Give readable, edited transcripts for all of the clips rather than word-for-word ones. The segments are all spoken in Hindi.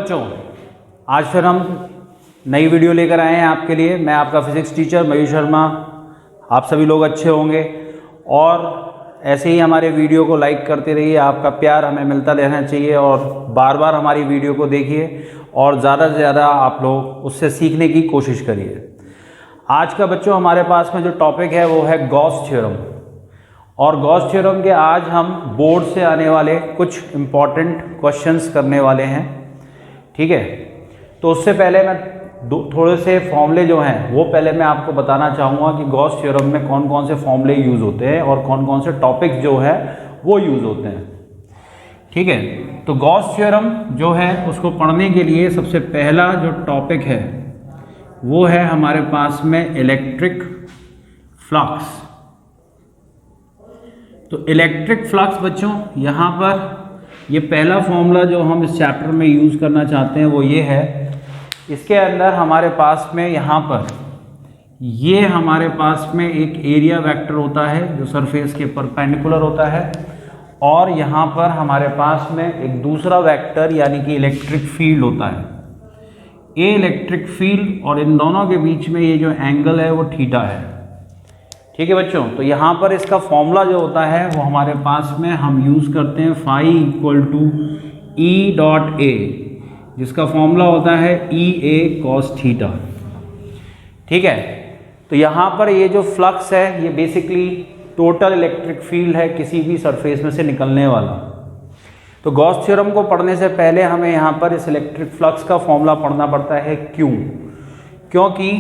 बच्चों, आज फिर हम नई वीडियो लेकर आए हैं आपके लिए। मैं आपका फिजिक्स टीचर मयूर शर्मा। आप सभी लोग अच्छे होंगे और ऐसे ही हमारे वीडियो को लाइक करते रहिए। आपका प्यार हमें मिलता रहना चाहिए और बार बार हमारी वीडियो को देखिए और ज़्यादा से ज़्यादा आप लोग उससे सीखने की कोशिश करिए। आज का बच्चों हमारे पास में जो टॉपिक है वो है गॉस थ्योरम। और गॉस थ्योरम के आज हम बोर्ड से आने वाले कुछ इम्पॉर्टेंट क्वेश्चंस करने वाले हैं, ठीक है। तो उससे पहले मैं थोड़े से फॉर्मूले जो हैं वो पहले मैं आपको बताना चाहूँगा कि गॉस थ्योरम में कौन कौन से फॉर्मूले यूज़ होते हैं और कौन कौन से टॉपिक्स जो है वो यूज़ होते हैं, ठीक है। तो गॉस थ्योरम जो है उसको पढ़ने के लिए सबसे पहला जो टॉपिक है वो है हमारे पास में इलेक्ट्रिक फ्लक्स। तो इलेक्ट्रिक फ्लक्स बच्चों, यहाँ पर ये पहला फॉर्मूला जो हम इस चैप्टर में यूज़ करना चाहते हैं वो ये है। इसके अंदर हमारे पास में यहाँ पर ये हमारे पास में एक एरिया वेक्टर होता है जो सरफेस के परपेंडिकुलर होता है और यहाँ पर हमारे पास में एक दूसरा वेक्टर यानी कि इलेक्ट्रिक फील्ड होता है। ये इलेक्ट्रिक फील्ड और इन दोनों के बीच में ये जो एंगल है वो थीटा है, ठीक है बच्चों। तो यहाँ पर इसका फॉर्मूला जो होता है वो हमारे पास में हम यूज़ करते हैं phi equal to E dot A, जिसका फॉर्मूला होता है ई ए कॉस थीटा, ठीक है। तो यहाँ पर ये जो फ्लक्स है ये बेसिकली टोटल इलेक्ट्रिक फील्ड है किसी भी सरफेस में से निकलने वाला। तो गॉस थ्योरम को पढ़ने से पहले हमें यहाँ पर इस इलेक्ट्रिक फ्लक्स का फॉर्मूला पढ़ना पड़ता है। क्यों? क्योंकि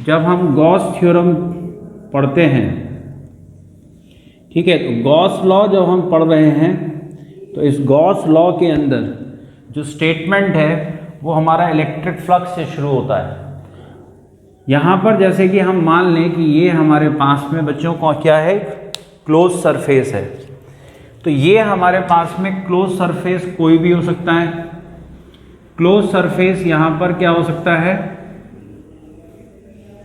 जब हम गॉस थ्योरम पढ़ते हैं, ठीक है, तो गॉस लॉ जब हम पढ़ रहे हैं तो इस गॉस लॉ के अंदर जो स्टेटमेंट है वो हमारा इलेक्ट्रिक फ्लक्स से शुरू होता है। यहाँ पर जैसे कि हम मान लें कि ये हमारे पास में बच्चों को क्या है, क्लोज सरफेस है। तो ये हमारे पास में क्लोज सरफेस कोई भी हो सकता है। क्लोज सरफेस यहाँ पर क्या हो सकता है,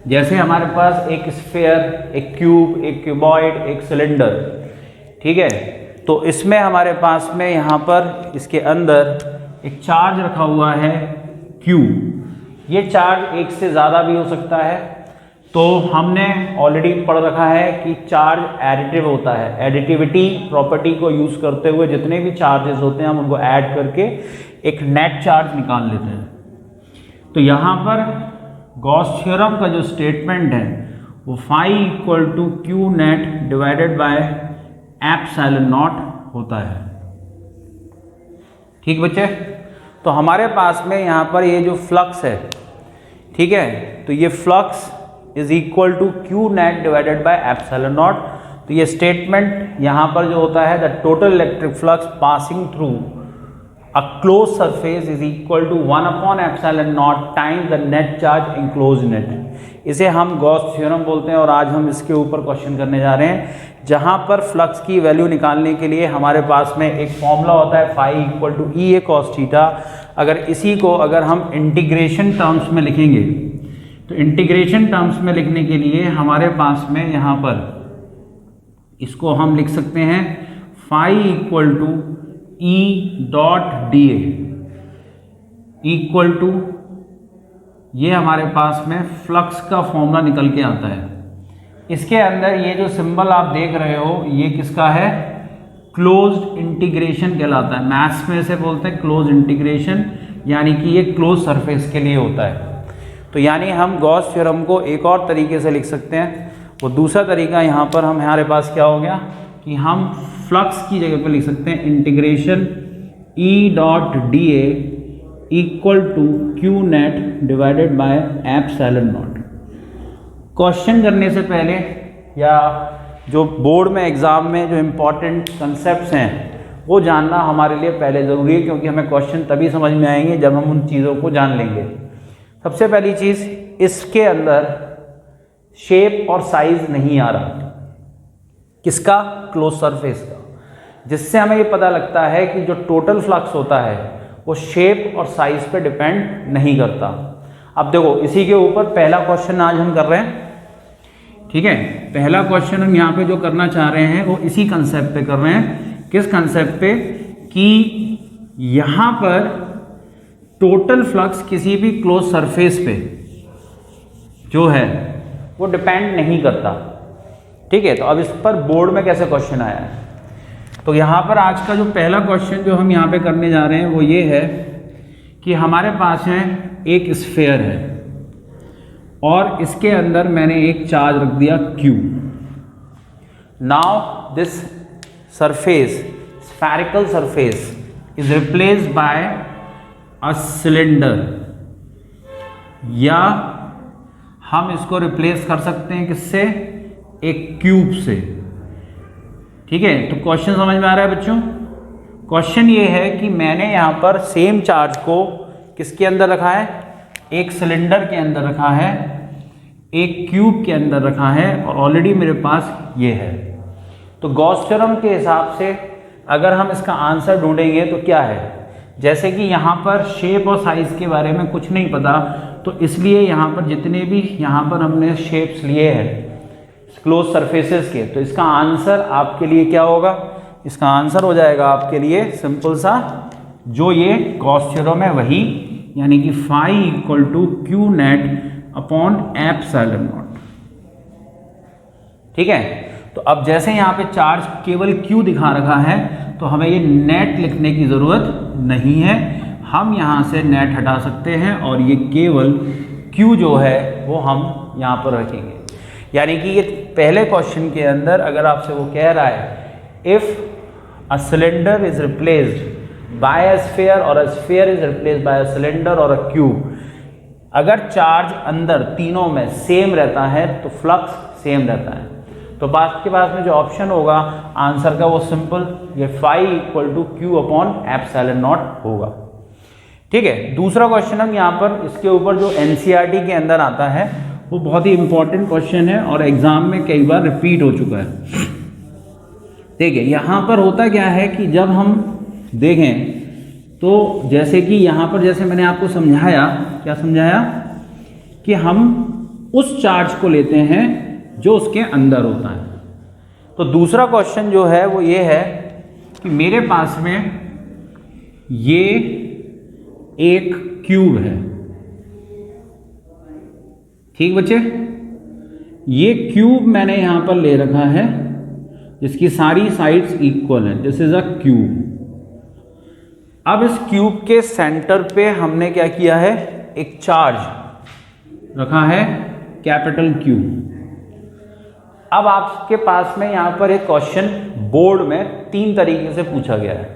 जैसे हमारे पास एक स्फीयर, एक क्यूब, एक क्यूबॉइड, एक सिलेंडर, ठीक है। तो इसमें हमारे पास में यहाँ पर इसके अंदर एक चार्ज रखा हुआ है Q। ये चार्ज एक से ज़्यादा भी हो सकता है। तो हमने ऑलरेडी पढ़ रखा है कि चार्ज एडिटिव होता है। एडिटिविटी प्रॉपर्टी को यूज़ करते हुए जितने भी चार्जेस होते हैं हम उनको ऐड करके एक नेट चार्ज निकाल लेते हैं। तो यहाँ पर गॉस थ्योरम का जो स्टेटमेंट है वो phi equal to Q net divided by epsilon naught होता है, ठीक बच्चे। तो हमारे पास में यहाँ पर ये जो फ्लक्स है, ठीक है, तो ये flux is equal to Q net divided by epsilon naught. तो ये स्टेटमेंट यहाँ पर जो होता है the total electric flux passing through a closed surface is equal to 1 upon epsilon naught times the net charge enclosed in it। इसे हम गॉस थ्योरम बोलते हैं और आज हम इसके ऊपर क्वेश्चन करने जा रहे हैं जहाँ पर फ्लक्स की वैल्यू निकालने के लिए हमारे पास में एक फॉर्मूला होता है phi equal to E A cos theta. अगर इसी को अगर हम इंटीग्रेशन टर्म्स में लिखेंगे तो इंटीग्रेशन टर्म्स में लिखने के लिए हमारे पास में यहाँ पर इसको हम लिख सकते हैं phi equal to E dot D A equal to, ये हमारे पास में फ्लक्स का फॉर्मूला निकल के आता है। इसके अंदर ये जो सिंबल आप देख रहे हो ये किसका है, क्लोज्ड इंटीग्रेशन कहलाता है। मैथ्स में से बोलते हैं क्लोज इंटीग्रेशन, यानी कि ये क्लोज सरफेस के लिए होता है। तो यानी हम गॉस थ्योरम को एक और तरीके से लिख सकते हैं। वो दूसरा तरीका यहाँ पर हमारे पास क्या हो गया कि हम फ्लक्स की जगह पे लिख सकते हैं integration E dot D A equal to Q net divided by epsilon naught. Question करने से पहले या जो बोर्ड में एग्ज़ाम में जो इम्पोर्टेंट कंसेप्ट्स हैं वो जानना हमारे लिए पहले ज़रूरी है, क्योंकि हमें क्वेश्चन तभी समझ में आएंगे जब हम उन चीज़ों को जान लेंगे। सबसे पहली चीज़, इसके अंदर शेप और साइज नहीं आ रहा, किसका, क्लोज सरफेस का, जिससे हमें ये पता लगता है कि जो टोटल फ्लक्स होता है वो शेप और साइज पे डिपेंड नहीं करता। अब देखो इसी के ऊपर पहला क्वेश्चन आज हम कर रहे हैं, ठीक है। पहला क्वेश्चन हम यहाँ पे जो करना चाह रहे हैं वो इसी कंसेप्ट पे कर रहे हैं। किस कंसेप्ट पे, कि यहाँ पर टोटल फ्लक्स किसी भी क्लोज सरफेस पे जो है वो डिपेंड नहीं करता। ठीक है, तो अब इस पर बोर्ड में कैसे क्वेश्चन आया है, तो यहाँ पर आज का जो पहला क्वेश्चन जो हम यहाँ पे करने जा रहे हैं वो ये है कि हमारे पास है एक स्फेयर है और इसके अंदर मैंने एक चार्ज रख दिया Q। Now this surface, spherical surface is replaced by a cylinder, या हम इसको रिप्लेस कर सकते हैं किससे, एक क्यूब से। ठीक है, तो क्वेश्चन समझ में आ रहा है बच्चों। क्वेश्चन ये है कि मैंने यहाँ पर सेम चार्ज को किसके अंदर रखा है, एक सिलेंडर के अंदर रखा है, एक क्यूब के अंदर रखा है, और ऑलरेडी मेरे पास ये है। तो गॉस थ्योरम के हिसाब से अगर हम इसका आंसर ढूंढेंगे तो क्या है, जैसे कि यहाँ पर शेप और साइज के बारे में कुछ नहीं पता, तो इसलिए यहाँ पर जितने भी यहाँ पर हमने शेप्स लिए हैं क्लोज सरफेसेस के, तो इसका आंसर आपके लिए क्या होगा, इसका आंसर हो जाएगा आपके लिए सिंपल सा, जो ये गॉस थ्योरम है वही, यानी कि phi equal to Q net upon epsilon naught. ठीक है, तो अब जैसे यहाँ पे चार्ज केवल Q दिखा रखा है तो हमें ये नेट लिखने की ज़रूरत नहीं है, हम यहाँ से नेट हटा सकते हैं और ये केवल Q जो है वो हम यहाँ पर रखेंगे। यानी कि ये पहले क्वेश्चन के अंदर अगर आपसे वो कह रहा है if a cylinder is replaced by a sphere और a sphere is replaced by a cylinder और अ क्यूब, अगर चार्ज अंदर तीनों में सेम रहता है तो फ्लक्स सेम रहता है। तो बात के पास में जो ऑप्शन होगा आंसर का वो सिंपल, ये phi equal to Q upon epsilon naught होगा। ठीक है, दूसरा क्वेश्चन हम यहाँ पर इसके ऊपर जो एनसीईआरटी के अंदर आता है वो बहुत ही इंपॉर्टेंट क्वेश्चन है और एग्जाम में कई बार रिपीट हो चुका है। देखिए यहाँ पर होता क्या है कि जब हम देखें तो जैसे कि यहाँ पर जैसे मैंने आपको समझाया, क्या समझाया, कि हम उस चार्ज को लेते हैं जो उसके अंदर होता है। तो दूसरा क्वेश्चन जो है वो ये है कि मेरे पास में ये एक क्यूब है। ठीक बच्चे, ये क्यूब मैंने यहां पर ले रखा है जिसकी सारी साइड्स इक्वल हैं, दिस इज अ क्यूब। अब इस क्यूब के सेंटर पे हमने क्या किया है, एक चार्ज रखा है कैपिटल Q। अब आपके पास में यहां पर एक क्वेश्चन बोर्ड में 3 तरीके से पूछा गया है।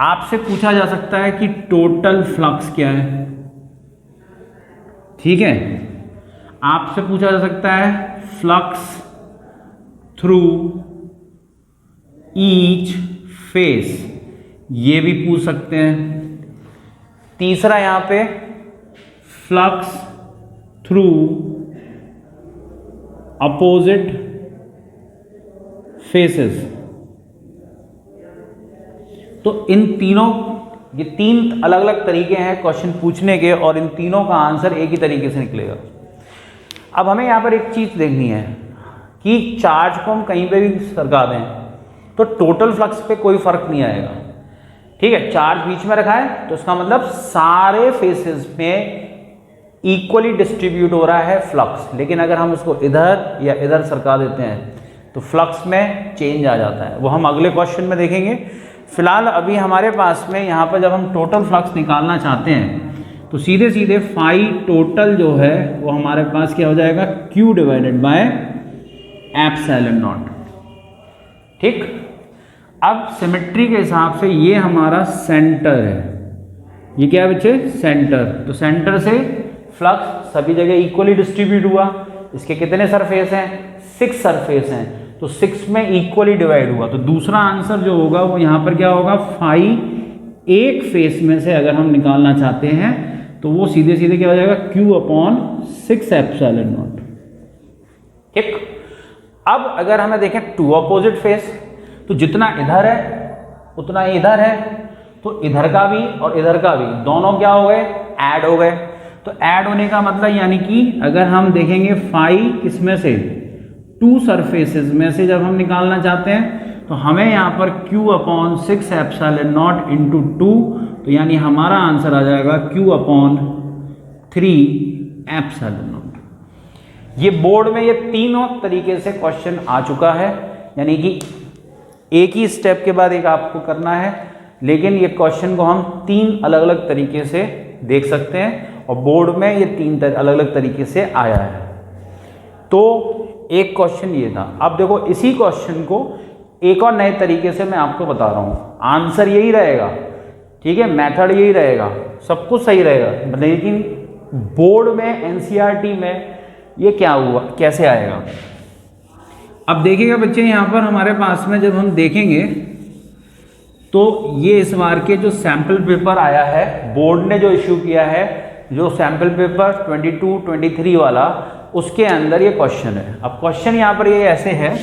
आपसे पूछा जा सकता है कि टोटल फ्लक्स क्या है, ठीक है, आपसे पूछा जा सकता है फ्लक्स थ्रू ईच फेस, ये भी पूछ सकते हैं। तीसरा यहां पे फ्लक्स थ्रू अपोजिट फेसेस। तो इन तीनों, ये 3 अलग अलग तरीके हैं क्वेश्चन पूछने के और इन तीनों का आंसर एक ही तरीके से निकलेगा। अब हमें यहाँ पर एक चीज़ देखनी है कि चार्ज को हम कहीं पे भी सरका दें तो टोटल फ्लक्स पे कोई फर्क नहीं आएगा। ठीक है, चार्ज बीच में रखा है तो इसका मतलब सारे फेसेस में इक्वली डिस्ट्रीब्यूट हो रहा है फ्लक्स, लेकिन अगर हम उसको इधर या इधर सरका देते हैं तो फ्लक्स में चेंज आ जाता है, वो हम अगले क्वेश्चन में देखेंगे। फिलहाल अभी हमारे पास में यहाँ पर जब हम टोटल फ्लक्स निकालना चाहते हैं तो सीधे सीधे फाई टोटल जो है वो हमारे पास क्या हो जाएगा, Q divided by epsilon naught. ठीक, अब सिमेट्री के हिसाब से ये हमारा सेंटर है, ये क्या है बच्चे, सेंटर। तो सेंटर से फ्लक्स सभी जगह इक्वली डिस्ट्रीब्यूट हुआ। इसके कितने सरफेस हैं, 6 सरफेस हैं, तो 6 में इक्वली डिवाइड हुआ। तो दूसरा आंसर जो होगा वो यहाँ पर क्या होगा, फाई एक फेस में से अगर हम निकालना चाहते हैं तो वो सीधे सीधे क्या हो जाएगा, Q अपॉन 6 एप्सिलॉन नॉट। ठीक, अब अगर हमें देखें 2 अपोजिट फेस, तो जितना इधर है उतना ही इधर है, तो इधर का भी और इधर का भी दोनों क्या हो गए, ऐड हो गए। तो ऐड होने का मतलब यानी कि अगर हम देखेंगे फाई किसमें से, 2 सरफेसेस में से जब हम निकालना चाहते हैं तो हमें यहाँ पर Q upon 6 epsilon not into 2 तो यानी हमारा आंसर आ जाएगा Q/3 ε0। ये बोर्ड में ये तीनों तरीके से क्वेश्चन आ चुका है, यानी कि एक ही स्टेप के बाद एक आपको करना है, लेकिन ये क्वेश्चन को हम 3 अलग अलग तरीके से देख सकते हैं और बोर्ड में ये 3 अलग अलग तरीके से आया है। तो एक क्वेश्चन ये था। अब देखो इसी क्वेश्चन को एक और नए तरीके से मैं आपको बता रहा हूँ। आंसर यही रहेगा, ठीक है, मेथड यही रहेगा, सब कुछ सही रहेगा, लेकिन बोर्ड में एनसीईआरटी में ये क्या हुआ, कैसे आएगा। अब देखिएगा बच्चे, यहाँ पर हमारे पास में जब हम देखेंगे तो ये इस बार के जो सैम्पल पेपर आया है, बोर्ड ने जो इश्यू किया है, जो सैम्पल पेपर 22-23 वाला, उसके अंदर ये क्वेश्चन है। अब क्वेश्चन यहाँ पर ये ऐसे है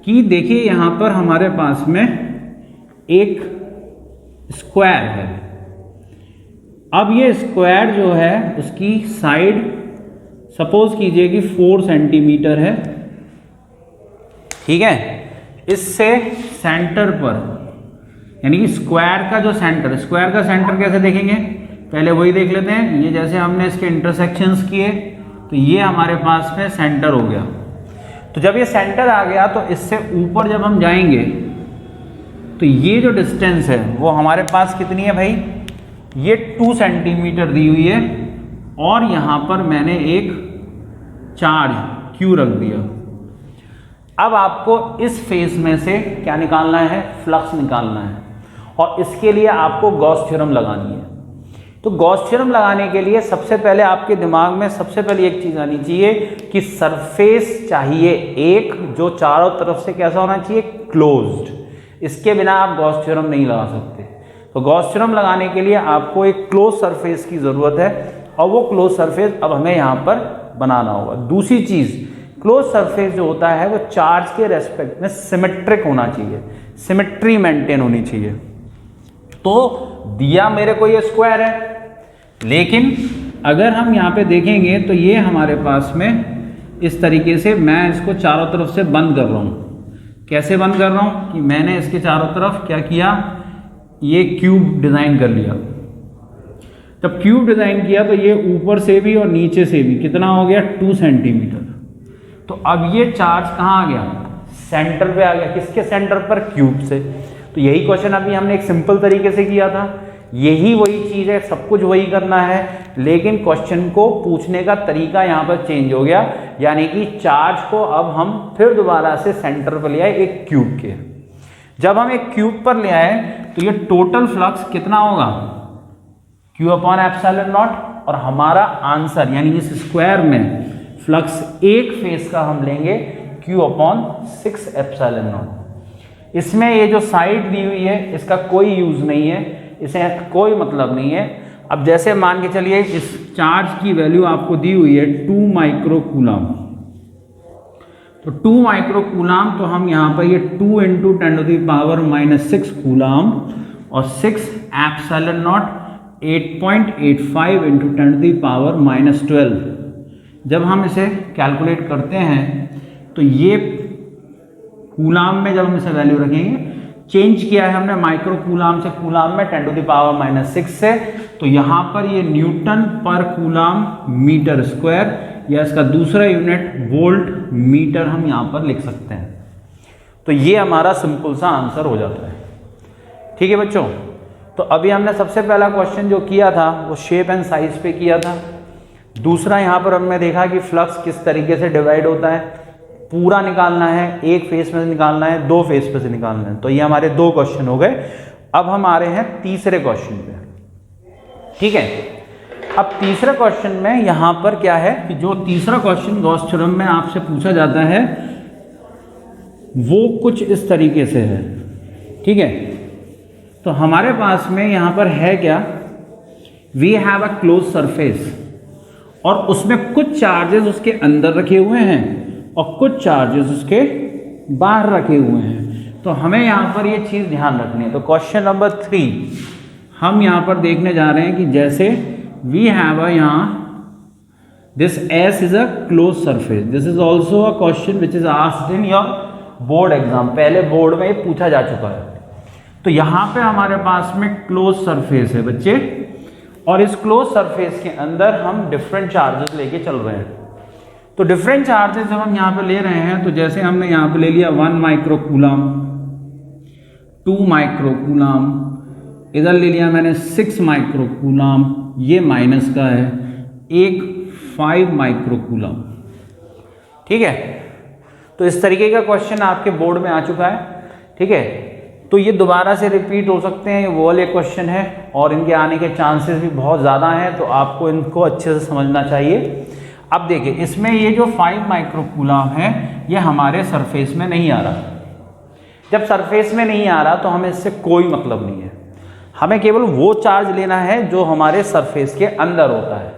कि देखिए यहाँ पर हमारे पास में एक स्क्वायर है। अब ये स्क्वायर जो है उसकी साइड सपोज कीजिए कि 4 सेंटीमीटर है, ठीक है। इससे सेंटर पर, यानी कि स्क्वायर का जो सेंटर, स्क्वायर का सेंटर कैसे देखेंगे, पहले वही देख लेते हैं। ये जैसे हमने इसके इंटरसेक्शंस किए तो ये हमारे पास में सेंटर हो गया। तो जब ये सेंटर आ गया तो इससे ऊपर जब हम जाएंगे तो ये जो डिस्टेंस है वो हमारे पास कितनी है भाई, ये 2 सेंटीमीटर दी हुई है और यहाँ पर मैंने एक चार्ज Q रख दिया। अब आपको इस फेस में से क्या निकालना है, फ्लक्स निकालना है, और इसके लिए आपको गॉस थ्योरम लगानी है। तो गॉस थ्योरम लगाने के लिए सबसे पहले आपके दिमाग में सबसे पहले एक चीज़ आनी चाहिए कि सरफेस चाहिए एक, जो चारों तरफ से कैसा होना चाहिए, क्लोज्ड। इसके बिना आप गॉस थ्योरम नहीं लगा सकते। तो गॉस थ्योरम लगाने के लिए आपको एक क्लोज सरफेस की ज़रूरत है, और वो क्लोज सरफेस अब हमें यहाँ पर बनाना होगा। दूसरी चीज़, क्लोज सरफेस जो होता है वो चार्ज के रेस्पेक्ट में सिमेट्रिक होना चाहिए, सिमेट्री मेंटेन होनी चाहिए। तो दिया मेरे को ये स्क्वायर है, लेकिन अगर हम यहाँ पे देखेंगे तो ये हमारे पास में इस तरीके से, मैं इसको चारों तरफ से बंद कर रहा हूँ। कैसे बंद कर रहा हूँ कि मैंने इसके चारों तरफ क्या किया, ये क्यूब डिज़ाइन कर लिया। जब क्यूब डिज़ाइन किया तो ये ऊपर से भी और नीचे से भी कितना हो गया, 2 सेंटीमीटर। तो अब ये चार्ज कहाँ आ गया, सेंटर पे आ गया। किसके सेंटर पर, क्यूब से। तो यही क्वेश्चन अभी हमने एक सिंपल तरीके से किया था, यही वही चीज़ है, सब कुछ वही करना है, लेकिन क्वेश्चन को पूछने का तरीका यहाँ पर चेंज हो गया। यानी कि चार्ज को अब हम फिर दोबारा से सेंटर पर ले आए एक क्यूब के। जब हम एक क्यूब पर ले आए तो ये टोटल फ्लक्स कितना होगा, Q/ε0, और हमारा आंसर यानी इस स्क्वायर में फ्लक्स एक फेस का हम लेंगे Q/6ε0। इसमें ये जो साइड दी हुई है इसका कोई यूज़ नहीं है, इसे कोई मतलब नहीं है। अब जैसे मान के चलिए इस चार्ज की वैल्यू आपको दी हुई है 2 माइक्रोकूलम, तो 2 माइक्रोकूलम, तो हम यहाँ पर ये 2 × 10⁻⁻6 कूलम और 6ε0 8.85 × 10⁻12। जब हम इसे कैलकुलेट करते हैं तो ये कूलाम में जब हम इसे वैल्यू रखेंगे, चेंज किया है हमने माइक्रो कूलाम से कूलाम में 10⁻⁻6 से, तो यहाँ पर ये न्यूटन पर कूलाम मीटर स्क्वायर, या इसका दूसरा यूनिट वोल्ट मीटर हम यहाँ पर लिख सकते हैं। तो ये हमारा सिंपल सा आंसर हो जाता है। ठीक है बच्चों, तो अभी हमने सबसे पहला क्वेश्चन जो किया था वो शेप एंड साइज पे किया था। दूसरा यहाँ पर हमने देखा कि फ्लक्स किस तरीके से डिवाइड होता है, पूरा निकालना है, एक फेस में से निकालना है, 2 फेस पे से निकालना है। तो ये हमारे 2 क्वेश्चन हो गए। अब हम आ रहे हैं तीसरे क्वेश्चन पे। ठीक है, अब तीसरे क्वेश्चन में यहाँ पर क्या है कि जो तीसरा क्वेश्चन गॉस थ्योरम में आपसे पूछा जाता है वो कुछ इस तरीके से है। ठीक है, तो हमारे पास में यहाँ पर है क्या, we have a close surface, और उसमें कुछ चार्जेस उसके अंदर रखे हुए हैं और कुछ चार्जेस उसके बाहर रखे हुए हैं। तो हमें यहाँ पर ये चीज़ ध्यान रखनी है। तो क्वेश्चन नंबर 3 हम यहाँ पर देखने जा रहे हैं कि जैसे वी हैव अ यहाँ this S is a close surface, this is also a question which is asked in your board exam. पहले बोर्ड में ये पूछा जा चुका है। तो यहाँ पे हमारे पास में क्लोज सरफेस है बच्चे, और इस क्लोज सरफेस के अंदर हम डिफरेंट चार्जेस लेके चल रहे हैं। तो डिफरेंट चार्जेस जब हम यहाँ पे ले रहे हैं, तो जैसे हमने यहाँ पे ले लिया 1 माइक्रोकूलम, 2 माइक्रोकूलम, इधर ले लिया मैंने 6 माइक्रोकूलम, ये माइनस का है, एक 5 माइक्रोकूलम। ठीक है, तो इस तरीके का क्वेश्चन आपके बोर्ड में आ चुका है। ठीक है, तो ये दोबारा से रिपीट हो सकते हैं, ये वो वाले क्वेश्चन है और इनके आने के चांसेस भी बहुत ज़्यादा हैं, तो आपको इनको अच्छे से समझना चाहिए। अब देखिए, इसमें ये जो 5 माइक्रोकूलम है ये हमारे सरफेस में नहीं आ रहा। जब सरफेस में नहीं आ रहा तो हमें इससे कोई मतलब नहीं है, हमें केवल वो चार्ज लेना है जो हमारे सरफेस के अंदर होता है।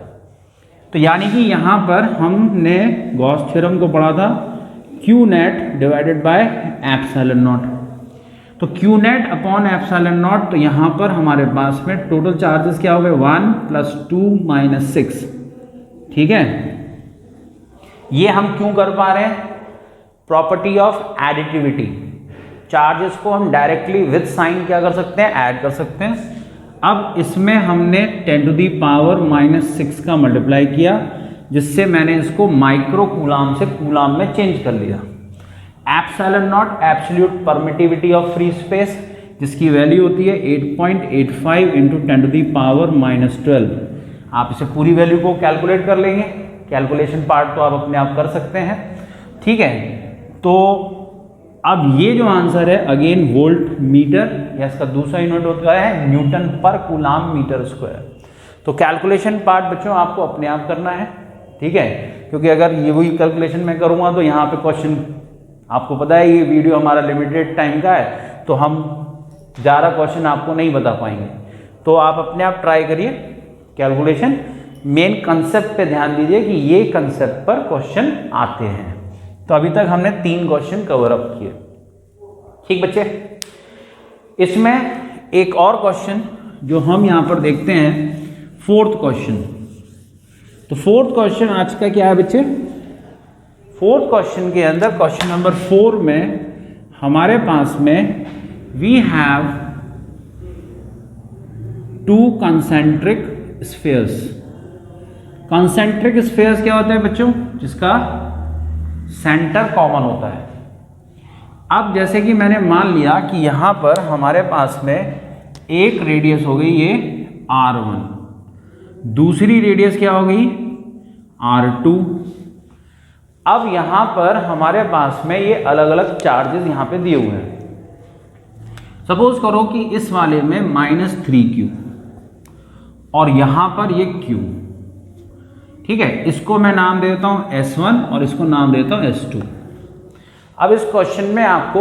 तो यानी कि यहाँ पर हमने गॉस थ्योरम को पढ़ा था, Q net divided by epsilon naught. तो Q net upon epsilon naught, तो यहाँ पर हमारे पास में टोटल चार्जेस क्या हो गए 1 + 2 - 6। ठीक है, ये हम क्यों कर पा रहे हैं? Property of additivity. चार्जेस को हम डायरेक्टली विद साइन क्या कर सकते हैं, ऐड कर सकते हैं। अब इसमें हमने 10⁻⁻6 का मल्टीप्लाई किया, जिससे मैंने इसको माइक्रोकूलम से कूलम में चेंज कर लिया। Epsilon not absolute permittivity of free space, जिसकी वैल्यू होती है 8.85 × 10⁻⁻12। आप इसे पूरी वैल्यू को कैलकुलेट कर लेंगे, कैलकुलेशन पार्ट तो आप अपने आप कर सकते हैं। ठीक है, तो अब ये जो आंसर है अगेन वोल्ट मीटर, या इसका दूसरा यूनिट होता है न्यूटन पर कूलम मीटर स्क्वायर। तो कैलकुलेशन पार्ट बच्चों आपको अपने आप करना है। ठीक है, क्योंकि अगर ये वही कैलकुलेशन मैं करूँगा तो यहाँ पे क्वेश्चन, आपको पता है ये वीडियो हमारा लिमिटेड टाइम का है, तो हम ज़्यादा क्वेश्चन आपको नहीं बता पाएंगे। तो आप अपने आप ट्राई करिए कैलकुलेशन। मेन कंसेप्ट पे ध्यान दीजिए कि ये कंसेप्ट पर क्वेश्चन आते हैं। तो अभी तक हमने 3 क्वेश्चन कवर अप किए। ठीक बच्चे, इसमें एक और क्वेश्चन जो हम यहाँ पर देखते हैं, 4th क्वेश्चन। तो 4th क्वेश्चन आज का क्या है बच्चे? 4th क्वेश्चन के अंदर क्वेश्चन नंबर 4 में हमारे पास में we have 2 concentric spheres. Concentric spheres क्या होता है बच्चों? जिसका सेंटर कॉमन होता है। अब जैसे कि मैंने मान लिया कि यहां पर हमारे पास में एक रेडियस हो गई ये R1, दूसरी रेडियस क्या हो गई R2। अब यहां पर हमारे पास में ये अलग अलग चार्जेस यहां पे दिए हुए हैं। सपोज करो कि इस वाले में -3Q और यहां पर ये Q। ठीक है, इसको मैं नाम देता हूं S1 और इसको नाम देता हूं S2। अब इस क्वेश्चन में आपको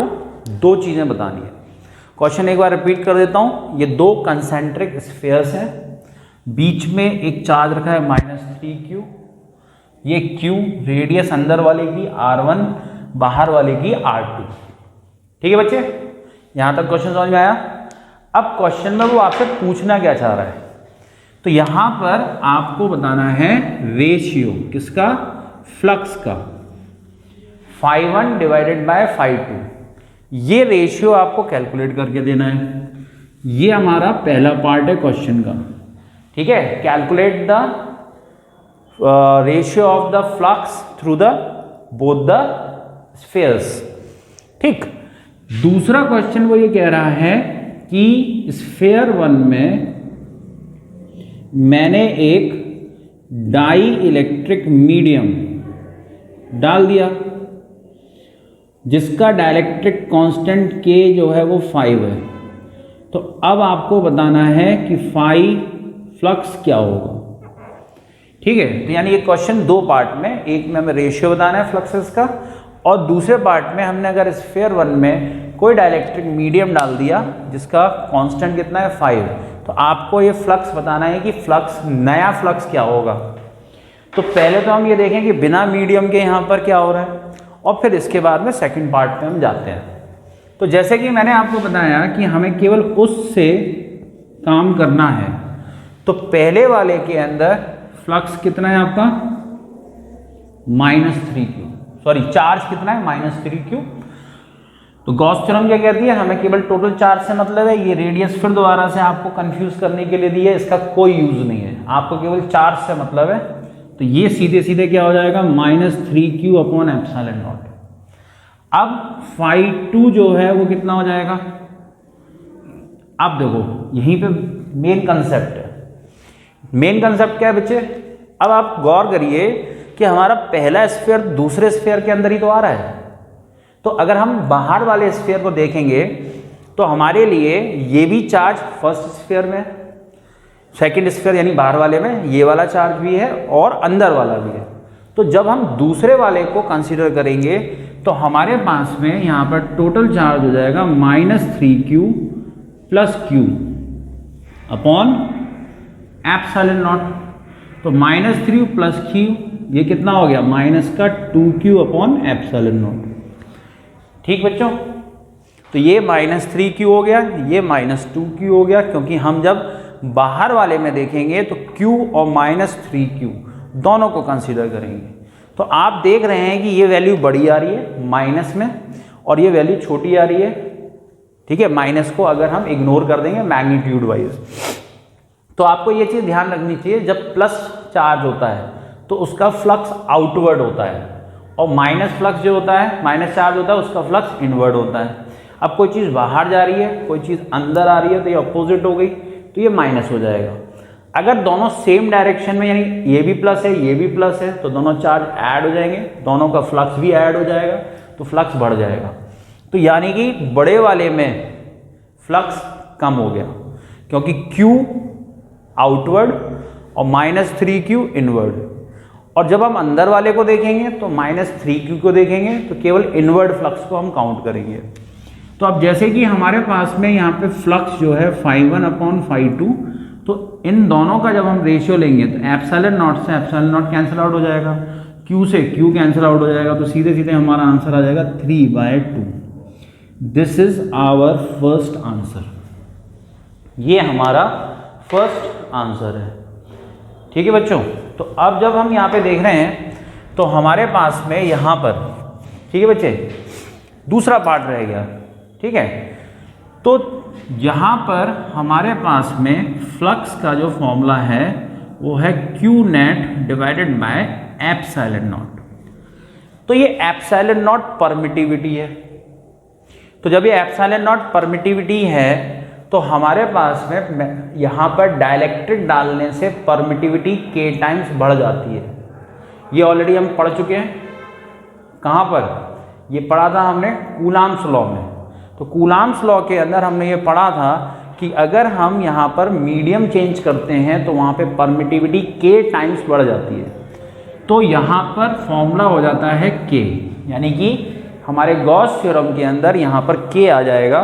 2 चीजें बतानी है। क्वेश्चन एक बार रिपीट कर देता हूं। ये 2 कंसेंट्रिक स्फीयर्स हैं, बीच में एक चार्ज रखा है -3Q। ये Q रेडियस अंदर वाले की R1, बाहर वाले की R2। ठीक है बच्चे, यहां तक क्वेश्चन समझ में आया? अब क्वेश्चन में वो आपसे पूछना क्या चाह रहा है, तो यहां पर आपको बताना है रेशियो किसका? फ्लक्स का, φ1 डिवाइडेड बाय φ2। ये रेशियो आपको कैलकुलेट करके देना है। ये हमारा पहला पार्ट है क्वेश्चन का। ठीक है, calculate the ratio of the flux through the both the spheres. ठीक, दूसरा क्वेश्चन वो ये कह रहा है कि स्फीयर 1 में मैंने एक डाई इलेक्ट्रिक मीडियम डाल दिया, जिसका डाइलेक्ट्रिक कांस्टेंट K जो है वो 5 है। तो अब आपको बताना है कि फाई फ्लक्स क्या होगा। ठीक है, तो यानी ये क्वेश्चन 2 पार्ट में, एक में हमें रेशियो बताना है फ्लक्सेस का, और दूसरे पार्ट में हमने अगर स्फीयर 1 में कोई डाइलेक्ट्रिक मीडियम डाल दिया जिसका कांस्टेंट कितना है 5, तो आपको ये फ्लक्स बताना है कि फ्लक्स, नया फ्लक्स क्या होगा। तो पहले तो हम ये देखें कि बिना मीडियम के यहाँ पर क्या हो रहा है, और फिर इसके बाद में सेकंड पार्ट पे हम जाते हैं। तो जैसे कि मैंने आपको बताया कि हमें केवल उससे काम करना है, तो पहले वाले के अंदर फ्लक्स कितना है आपका -3Q, सॉरी चार्ज कितना है -3Q। तो गॉस थ्योरम क्या कहती है, हमें केवल टोटल चार्ज से मतलब है। ये रेडियस फिर दोबारा से आपको कंफ्यूज करने के लिए दी है, इसका कोई यूज नहीं है, आपको केवल चार्ज से मतलब है। तो ये सीधे सीधे क्या हो जाएगा, -3q अपॉन एप्सिलॉन नॉट। अब φ2 जो है वो कितना हो जाएगा, अब देखो यहीं पे मेन कंसेप्ट है। मेन कंसेप्ट क्या है बच्चे, अब आप गौर करिए कि हमारा पहला स्फीयर दूसरे स्फीयर के अंदर ही तो आ रहा है। तो अगर हम बाहर वाले स्फीयर को देखेंगे तो हमारे लिए ये भी चार्ज फर्स्ट स्फीयर में, सेकंड स्फीयर यानी बाहर वाले में ये वाला चार्ज भी है और अंदर वाला भी है। तो जब हम दूसरे वाले को कंसीडर करेंगे तो हमारे पास में यहाँ पर टोटल चार्ज हो जाएगा -3q + q upon epsilon naught. तो -3 + q ये कितना हो गया, -2q अपॉन एप्सिलॉन नॉट। ठीक बच्चों, तो ये -3q हो गया, ये -2q हो गया, क्योंकि हम जब बाहर वाले में देखेंगे तो q और -3q दोनों को कंसीडर करेंगे। तो आप देख रहे हैं कि ये वैल्यू बड़ी आ रही है माइनस में और ये वैल्यू छोटी आ रही है। ठीक है, माइनस को अगर हम इग्नोर कर देंगे मैग्नीट्यूड वाइज। तो आपको ये चीज़ ध्यान रखनी चाहिए, जब प्लस चार्ज होता है तो उसका फ्लक्स आउटवर्ड होता है और माइनस फ्लक्स जो होता है, माइनस चार्ज होता है, उसका फ्लक्स इनवर्ड होता है। अब कोई चीज़ बाहर जा रही है, कोई चीज़ अंदर आ रही है, तो ये अपोजिट हो गई, तो ये माइनस हो जाएगा। अगर दोनों सेम डायरेक्शन में, यानी ये भी प्लस है ये भी प्लस है, तो दोनों चार्ज ऐड हो जाएंगे, दोनों का फ्लक्स भी ऐड हो जाएगा, तो फ्लक्स बढ़ जाएगा। तो यानी कि बड़े वाले में फ्लक्स कम हो गया क्योंकि Q आउटवर्ड और -3q इनवर्ड। और जब हम अंदर वाले को देखेंगे तो -3q को देखेंगे तो केवल इनवर्ड फ्लक्स को हम काउंट करेंगे। तो अब जैसे कि हमारे पास में यहाँ पे फ्लक्स जो है φ1 अपॉन φ2, तो इन दोनों का जब हम रेशियो लेंगे तो एप्सिलॉन नॉट से एप्सिलॉन नॉट कैंसिल आउट हो जाएगा, Q से Q कैंसिल आउट हो जाएगा, तो सीधे सीधे हमारा आंसर आ जाएगा 3/2। This is our first answer, ये हमारा फर्स्ट आंसर है। ठीक है बच्चों, तो अब जब हम यहाँ पे देख रहे हैं तो हमारे पास में यहाँ पर, ठीक है बच्चे, दूसरा पार्ट रह गया। ठीक है, तो यहाँ पर हमारे पास में फ्लक्स का जो फॉर्मूला है वो है Q net divided by epsilon naught. तो ये एप्सिलॉन नॉट परमिटिविटी है। तो जब ये एप्सिलॉन नॉट परमिटिविटी है तो हमारे पास में यहाँ पर डाइलेक्ट्रिक डालने से परमिटिविटी k टाइम्स बढ़ जाती है। ये ऑलरेडी हम पढ़ चुके हैं। कहाँ पर? ये पढ़ा था हमने कूलाम्स लॉ में। तो कूलाम्स लॉ के अंदर हमने ये पढ़ा था कि अगर हम यहाँ पर मीडियम चेंज करते हैं तो वहाँ पे परमिटिविटी k टाइम्स बढ़ जाती है। तो यहाँ पर फॉर्मूला हो जाता है k, यानी कि हमारे गॉस थ्योरम के अंदर यहाँ पर k आ जाएगा।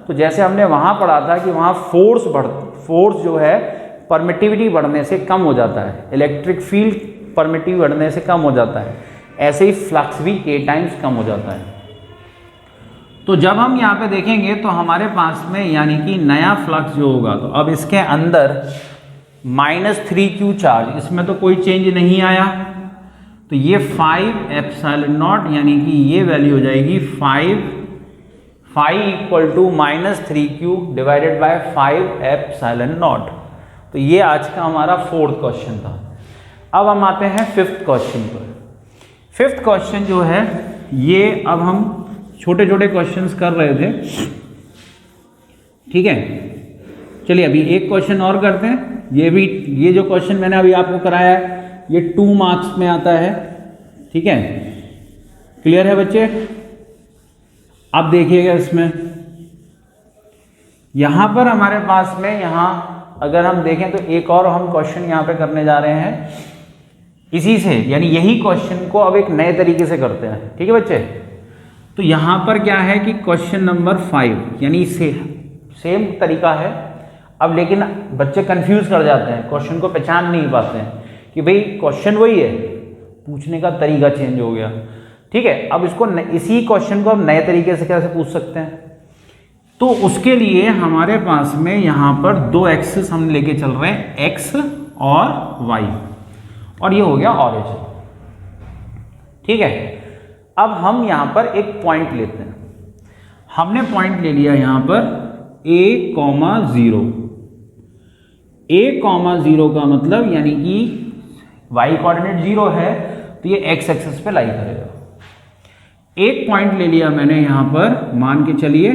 तो जैसे हमने वहाँ पढ़ा था कि वहाँ फोर्स जो है परमिटिविटी बढ़ने से कम हो जाता है, इलेक्ट्रिक फील्ड परमिटिविटी बढ़ने से कम हो जाता है, ऐसे ही फ्लक्स भी k टाइम्स कम हो जाता है। तो जब हम यहाँ पे देखेंगे तो हमारे पास में यानी कि नया फ्लक्स जो होगा, तो अब इसके अंदर -3q चार्ज, इसमें तो कोई चेंज नहीं आया, तो ये 5 एप्सिलॉन नॉट यानी कि ये वैल्यू हो जाएगी 5 = -3q divided by 5 epsilon naught. तो ये आज का हमारा 4th क्वेश्चन था। अब हम आते हैं 5th क्वेश्चन पर। 5th क्वेश्चन जो है ये अब हम छोटे छोटे क्वेश्चंस कर रहे थे। ठीक है, चलिए अभी एक क्वेश्चन और करते हैं। ये जो क्वेश्चन मैंने अभी आपको कराया है ये 2 मार्क्स में आता है। ठीक है, क्लियर है बच्चे? अब देखिएगा इसमें यहां पर हमारे पास में यहां अगर हम देखें तो एक और हम क्वेश्चन यहां पे करने जा रहे हैं इसी से, यानी यही क्वेश्चन को अब एक नए तरीके से करते हैं। ठीक है बच्चे, तो यहां पर क्या है कि क्वेश्चन नंबर 5 यानी सेम तरीका है। अब लेकिन बच्चे कंफ्यूज कर जाते हैं, क्वेश्चन को पहचान नहीं पाते हैं कि भाई क्वेश्चन वही है, पूछने का तरीका चेंज हो गया। ठीक है, अब इसको इसी क्वेश्चन को हम नए तरीके से कैसे पूछ सकते हैं? तो उसके लिए हमारे पास में यहाँ पर 2 एक्सिस हम लेके चल रहे हैं, x और y, और ये हो गया ऑरिजिन। ठीक है, अब हम यहाँ पर एक पॉइंट लेते हैं। हमने पॉइंट ले लिया यहां पर a,0। a,0 का मतलब यानी कि y कोऑर्डिनेट 0 है तो ये x एक्सिस पे लाई करेगा। एक पॉइंट ले लिया मैंने यहां पर, मान के चलिए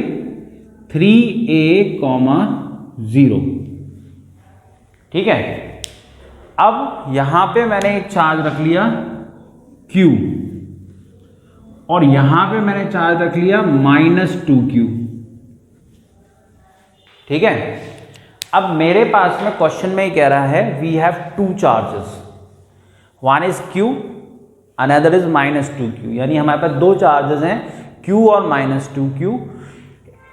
3a,0। ठीक है, अब यहां पे मैंने एक चार्ज रख लिया q और यहां पे मैंने चार्ज रख लिया -2q। ठीक है, अब मेरे पास में क्वेश्चन में ही कह रहा है we have two charges, one is q another is -2q, यानी हमारे पास दो चार्जेस हैं q और -2q।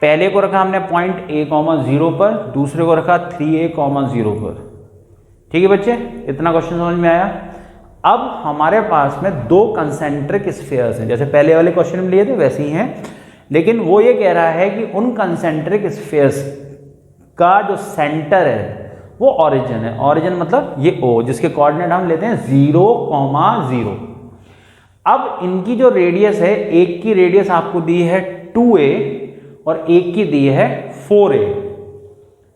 पहले को रखा हमने पॉइंट a,0 पर, दूसरे को रखा 3a,0 पर। ठीक है बच्चे, इतना क्वेश्चन समझ में आया। अब हमारे पास में दो कंसेंट्रिक स्फीयर्स हैं, जैसे पहले वाले क्वेश्चन में लिए थे वैसे ही हैं, लेकिन वो ये कह रहा है कि उन कंसेंट्रिक स्फीयर्स का जो सेंटर है वो ओरिजिन है। ओरिजिन मतलब ये O, जिसके कोऑर्डिनेट हम लेते हैं 0,0। अब इनकी जो रेडियस है, एक की रेडियस आपको दी है 2a और एक की दी है 4a।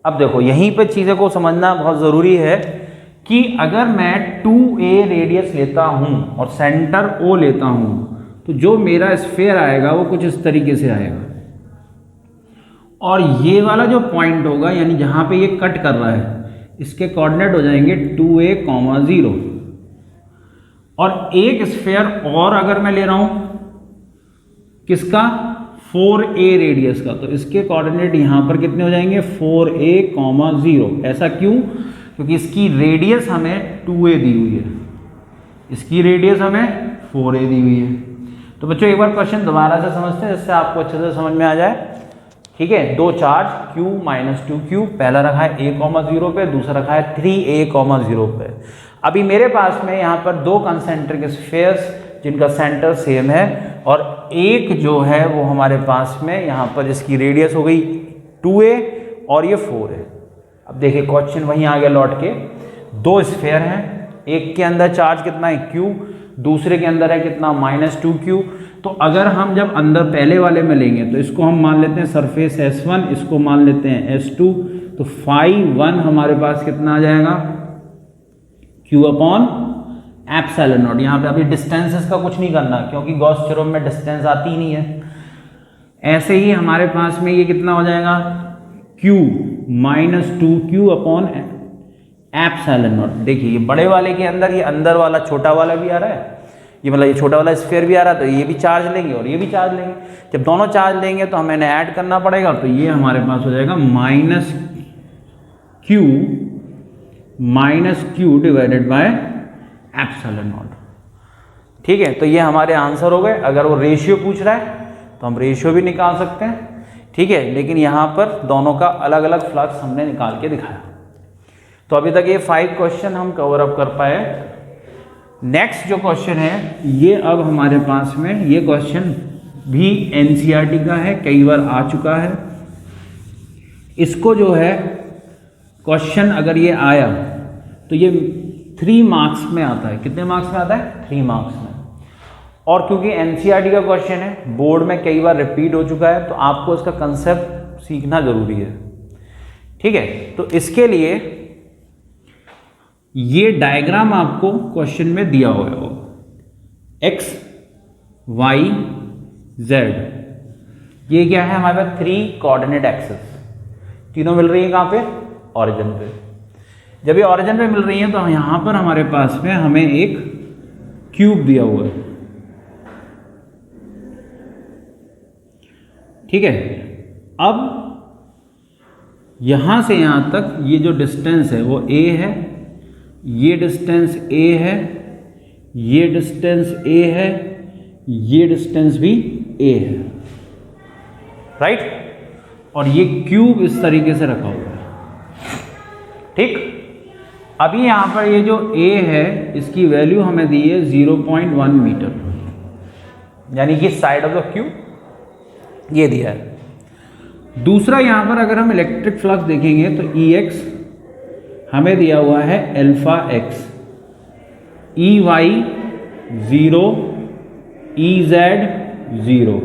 अब देखो यहीं पे चीज़ों को समझना बहुत ज़रूरी है कि अगर मैं 2a रेडियस लेता हूं और सेंटर O लेता हूं तो जो मेरा स्फीयर आएगा वो कुछ इस तरीके से आएगा, और ये वाला जो पॉइंट होगा यानी जहां पे ये कट कर रहा है इसके कोऑर्डिनेट हो जाएंगे 2a,0। और एक स्फीयर और अगर मैं ले रहा हूं किसका, 4a रेडियस का, तो इसके कोऑर्डिनेट यहां पर कितने हो जाएंगे 4a,0। ऐसा क्यों, क्योंकि इसकी रेडियस हमें 2a दी हुई है, इसकी रेडियस हमें 4a दी हुई है। तो बच्चों एक बार क्वेश्चन दोबारा से समझते हैं जिससे आपको अच्छे से समझ में आ जाए। ठीक है, दो चार्ज q -2q, पहला रखा है a,0 पे, दूसरा रखा है 3a,0 पे। अभी मेरे पास में यहाँ पर दो कंसेंट्रिक स्फीयर्स जिनका सेंटर सेम है, और एक जो है वो हमारे पास में यहाँ पर इसकी रेडियस हो गई 2a और ये 4 है। अब देखिए क्वेश्चन वहीं आ गया लौट के, दो स्फीयर हैं, एक के अंदर चार्ज कितना है q, दूसरे के अंदर है कितना -2q। तो अगर हम जब अंदर पहले वाले में लेंगे तो इसको हम मान लेते हैं सरफेस S1, इसको मान लेते हैं S2, तो φ1 हमारे पास कितना आ जाएगा Q/ε0। यहाँ पे अभी डिस्टेंसेस का कुछ नहीं करना क्योंकि गॉस थ्योरम में डिस्टेंस आती ही नहीं है। ऐसे ही हमारे पास में ये कितना हो जाएगा Q -2Q/ε0। देखिए ये बड़े वाले के अंदर ये अंदर वाला छोटा वाला भी आ रहा है, ये मतलब ये छोटा वाला स्फीयर भी आ रहा है, तो ये भी चार्ज लेंगे और ये भी चार्ज लेंगे। जब दोनों चार्ज लेंगे तो हमें ऐड करना पड़ेगा, तो ये हमारे पास हो जाएगा -Q डिवाइडेड बाय ε0। ठीक है, तो ये हमारे आंसर हो गए। अगर वो रेशियो पूछ रहा है तो हम रेशियो भी निकाल सकते हैं। ठीक है, लेकिन यहाँ पर दोनों का अलग अलग फ्लक्स हमने निकाल के दिखाया। तो अभी तक ये 5 क्वेश्चन हम कवर अप कर पाए। नेक्स्ट जो क्वेश्चन है ये अब हमारे पास में, ये क्वेश्चन भी एनसीईआरटी का है, कई बार आ चुका है। इसको जो है क्वेश्चन अगर ये आया तो ये 3 मार्क्स में आता है। कितने मार्क्स में आता है? 3 मार्क्स में। और क्योंकि एनसीईआरटी का क्वेश्चन है, बोर्ड में कई बार रिपीट हो चुका है, तो आपको इसका कंसेप्ट सीखना जरूरी है। ठीक है, तो इसके लिए ये डायग्राम आपको क्वेश्चन में दिया हुआ है, x y z। ये क्या है हमारे पास 3 कोऑर्डिनेट एक्सिस, तीनों मिल रही है कहां पे? ओरिजिन पे। जब ये ओरिजिन पे मिल रही है तो यहां पर हमारे पास में हमें एक क्यूब दिया हुआ है। ठीक है, अब यहां से यहां तक ये जो डिस्टेंस है वो a है, ये डिस्टेंस a है, ये डिस्टेंस a है, ये डिस्टेंस भी a है, राइट। और ये क्यूब इस तरीके से रखा हुआ है। ठीक, अभी यहां पर ये जो a है इसकी वैल्यू हमें दी है 0.1 मीटर, यानी कि साइड ऑफ द क्यूब ये दिया है। दूसरा यहां पर अगर हम इलेक्ट्रिक फ्लक्स देखेंगे तो Ex हमें दिया हुआ है अल्फा x, Ey 0, Ez 0।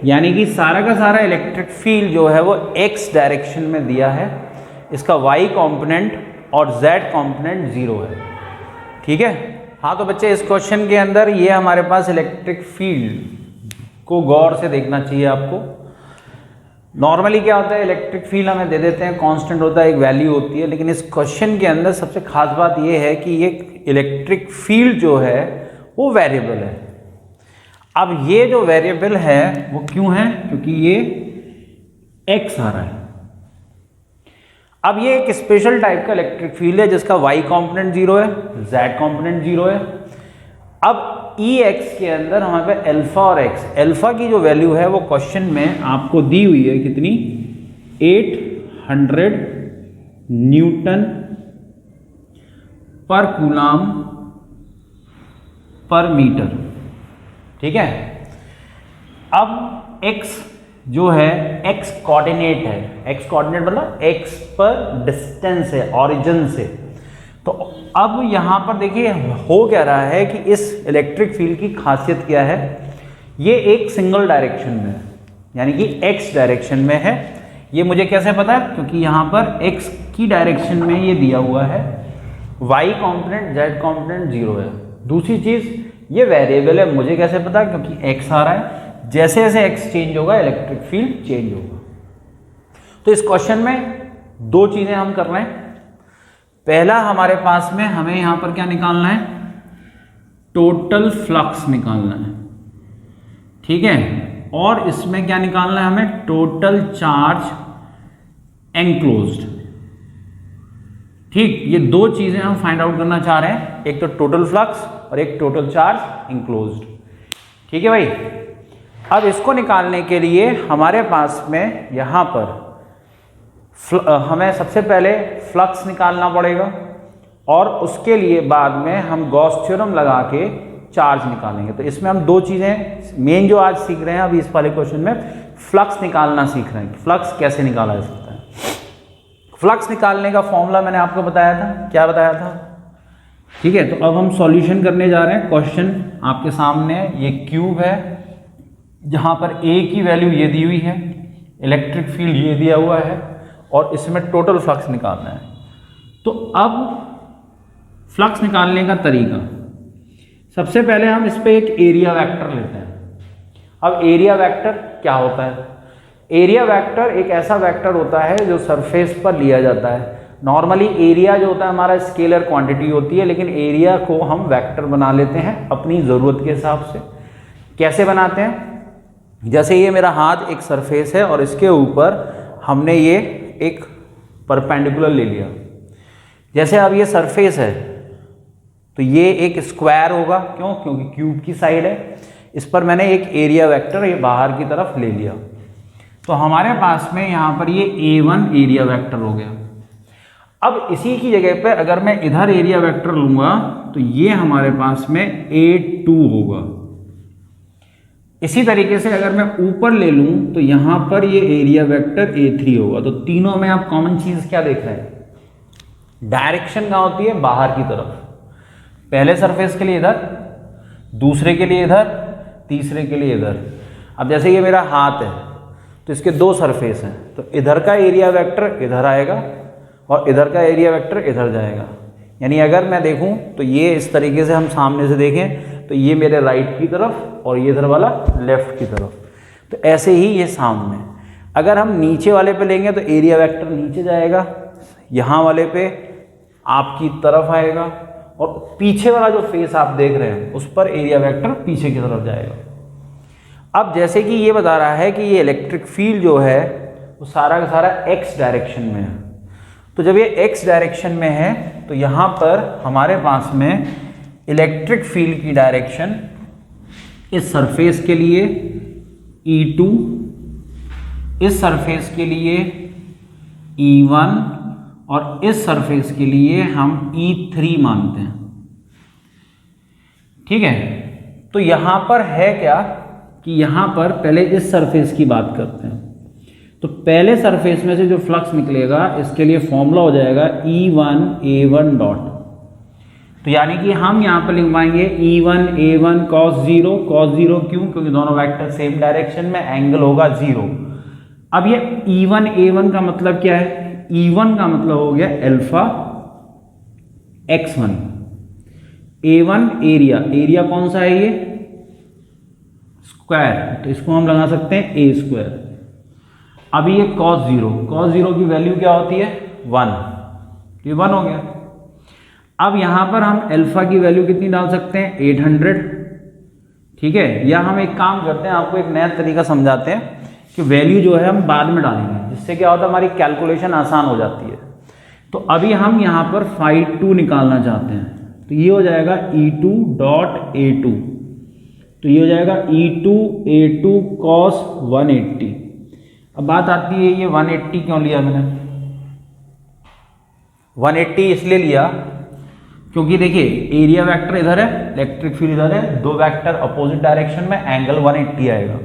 यानी कि सारा का सारा इलेक्ट्रिक फील्ड जो है वो x डायरेक्शन में दिया है, इसका y कंपोनेंट और z कंपोनेंट 0 है। ठीक है। हाँ तो बच्चे इस क्वेश्चन के अंदर ये हमारे पास इलेक्ट्रिक फील्ड को गौर से देखना चाहिए आपको। नॉर्मली क्या होता है, इलेक्ट्रिक फील्ड हमें दे देते हैं, कांस्टेंट होता है, एक वैल्यू होती है, लेकिन इस क्वेश्चन के अंदर सबसे खास बात ये है कि ये इलेक्ट्रिक फील्ड जो है वो वेरिएबल है। अब ये जो वेरिएबल है वो क्यों है, क्योंकि ये x आ रहा है। अब ये एक स्पेशल टाइप का इलेक्ट्रिक फील्ड है जिसका y कंपोनेंट 0 है, z कंपोनेंट 0 है। अब Ex के अंदर हमारे पास अल्फा और x, अल्फा की जो वैल्यू है वो क्वेश्चन में आपको दी हुई है कितनी, 800 न्यूटन पर कूलाम पर मीटर। ठीक है। अब x जो है x कोऑर्डिनेट है, x कोऑर्डिनेट मतलब x पर डिस्टेंस है ओरिजिन से। तो अब यहां पर देखिए हो क्या रहा है कि इस इलेक्ट्रिक फील्ड की खासियत क्या है, ये एक सिंगल डायरेक्शन में है, यानी कि x डायरेक्शन में है। ये मुझे कैसे पता है, क्योंकि यहां पर x की डायरेक्शन में ये दिया हुआ है, y कंपोनेंट z कंपोनेंट 0 है। दूसरी चीज ये वेरिएबल है, मुझे कैसे पता, क्योंकि x आ रहा है, जैसे जैसे x चेंज होगा इलेक्ट्रिक फील्ड चेंज होगा। तो इस क्वेश्चन में दो चीजें हम कर रहे हैं। पहला हमारे पास में हमें यहां पर क्या निकालना है, टोटल फ्लक्स निकालना है। ठीक है। और इसमें क्या निकालना है हमें, टोटल चार्ज एनक्लोज्ड। ठीक, ये दो चीजें हम फाइंड आउट करना चाह रहे हैं, एक तो टोटल फ्लक्स और एक टोटल चार्ज एनक्लोज्ड। ठीक है भाई। अब इसको निकालने के लिए हमारे पास में यहां पर हमें सबसे पहले फ्लक्स निकालना पड़ेगा और उसके लिए बाद में हम गॉस थ्योरम लगा के चार्ज निकालेंगे। तो इसमें हम दो चीज़ें मेन जो आज सीख रहे हैं, अभी इस वाले क्वेश्चन में फ्लक्स निकालना सीख रहे हैं। फ्लक्स कैसे निकाला जा सकता है। फ्लक्स निकालने का फॉर्मूला मैंने आपको बताया था, क्या बताया था। ठीक है। तो अब हम सॉल्यूशन करने जा रहे हैं। क्वेश्चन आपके सामने ये क्यूब है जहां पर a की वैल्यू ये दी हुई है, इलेक्ट्रिक फील्ड ये दिया हुआ है और इसमें टोटल फ्लक्स निकालना है। तो अब फ्लक्स निकालने का तरीका, सबसे पहले हम इस पे एक एरिया वेक्टर लेते हैं। अब एरिया वेक्टर क्या होता है, एरिया वेक्टर एक ऐसा वेक्टर होता है जो सरफेस पर लिया जाता है। नॉर्मली एरिया जो होता है हमारा स्केलर क्वांटिटी होती है, लेकिन एरिया को हम वेक्टर बना लेते हैं अपनी ज़रूरत के हिसाब से। कैसे बनाते हैं, जैसे ये मेरा हाथ एक सरफेस है और इसके ऊपर हमने ये एक परपेंडिकुलर ले लिया। जैसे अब ये सरफेस है तो ये एक स्क्वायर होगा, क्यों, क्योंकि क्यूब की साइड है। इस पर मैंने एक एरिया वेक्टर ये बाहर की तरफ ले लिया, तो हमारे पास में यहाँ पर ये A1 एरिया वेक्टर हो गया। अब इसी की जगह पे अगर मैं इधर एरिया वेक्टर लूंगा तो ये हमारे पास में A2 होगा। इसी तरीके से अगर मैं ऊपर ले लूं तो यहां पर ये एरिया वेक्टर A3 होगा। तो तीनों में आप कॉमन चीज क्या देख रहे हैं, डायरेक्शन कहां होती है, बाहर की तरफ। पहले सरफेस के लिए इधर, दूसरे के लिए इधर, तीसरे के लिए इधर। अब जैसे ये मेरा हाथ है तो इसके दो सरफेस हैं, तो इधर का एरिया वेक्टर इधर आएगा और इधर का एरिया वेक्टर इधर जाएगा। यानी अगर मैं देखूं तो ये इस तरीके से हम सामने से देखें तो ये मेरे राइट की तरफ और ये इधर वाला लेफ्ट की तरफ। तो ऐसे ही ये सामने। अगर हम नीचे वाले पे लेंगे तो एरिया वेक्टर नीचे जाएगा, यहाँ वाले पे आपकी तरफ आएगा और पीछे वाला जो फेस आप देख रहे हैं उस पर एरिया वेक्टर पीछे की तरफ जाएगा। अब जैसे कि ये बता रहा है कि ये इलेक्ट्रिक फील्ड जो है वो सारा का सारा x डायरेक्शन में है। तो जब ये x डायरेक्शन में है तो यहाँ पर हमारे पास में इलेक्ट्रिक फील्ड की डायरेक्शन इस सरफेस के लिए E2, इस सरफेस के लिए E1 और इस सरफेस के लिए हम E3 मानते हैं। ठीक है। तो यहां पर है क्या कि यहां पर पहले इस सरफेस की बात करते हैं। तो पहले सरफेस में से जो फ्लक्स निकलेगा इसके लिए फॉर्मूला हो जाएगा E1 A1 डॉट। तो यानी कि हम यहाँ पर लिखवाएंगे E1 A1 cos 0, cos 0 क्यों? क्योंकि दोनों वेक्टर सेम डायरेक्शन में, एंगल होगा 0। अब ये E1 A1 का मतलब क्या है? E1 का मतलब हो गया alpha x1, A1 area, area कौन सा है ये? स्क्वायर, तो इसको हम लगा सकते हैं ए स्क्वायर। अभी ये cos 0, cos 0 की वैल्यू क्या होती है? 1, तो ये 1 हो गया। अब यहां पर हम अल्फा की वैल्यू कितनी डाल सकते हैं? 800, ठीक है। या हम एक काम करते हैं, आपको एक नया तरीका समझाते हैं कि वैल्यू जो है हम बाद में डालेंगे, जिससे क्या होता है हमारी कैलकुलेशन आसान हो जाती है। तो अभी हम यहाँ पर phi2 निकालना चाहते हैं, तो ये हो जाएगा E2 डॉट A2, तो ये हो जाएगा E2 A2 cos 180। अब बात आती है ये 180 क्यों लिया मैंने? 180 इसलिए लिया क्योंकि देखिए एरिया वेक्टर इधर है, इलेक्ट्रिक फील्ड इधर है, दो वेक्टर अपोजिट डायरेक्शन में, एंगल 180 आएगा।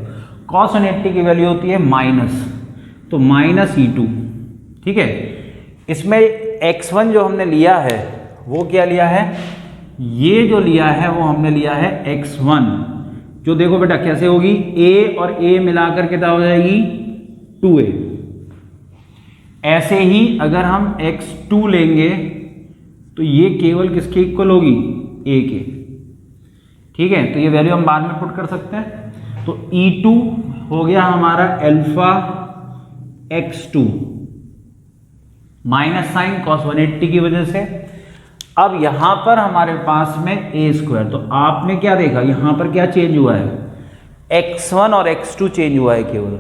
cos 180 की वैल्यू होती है माइनस, तो माइनस E2, ठीक है। इसमें x1 जो हमने लिया है वो क्या लिया है? ये जो लिया है वो हमने लिया है x1, जो देखो बेटा कैसे होगी, a और a मिलाकर कितना हो जाएगी? 2a। ऐसे ही अगर हम x2 लेंगे तो ये केवल किसके इक्वल होगी? a के, ठीक है। तो ये वैल्यू हम बाद में पुट कर सकते हैं। तो E2 हो गया हमारा alpha x2 minus sign cos 180 की वजह से। अब यहां पर हमारे पास में a स्क्वायर, तो आपने क्या देखा यहां पर क्या चेंज हुआ है? x1 और x2 चेंज हुआ है केवल,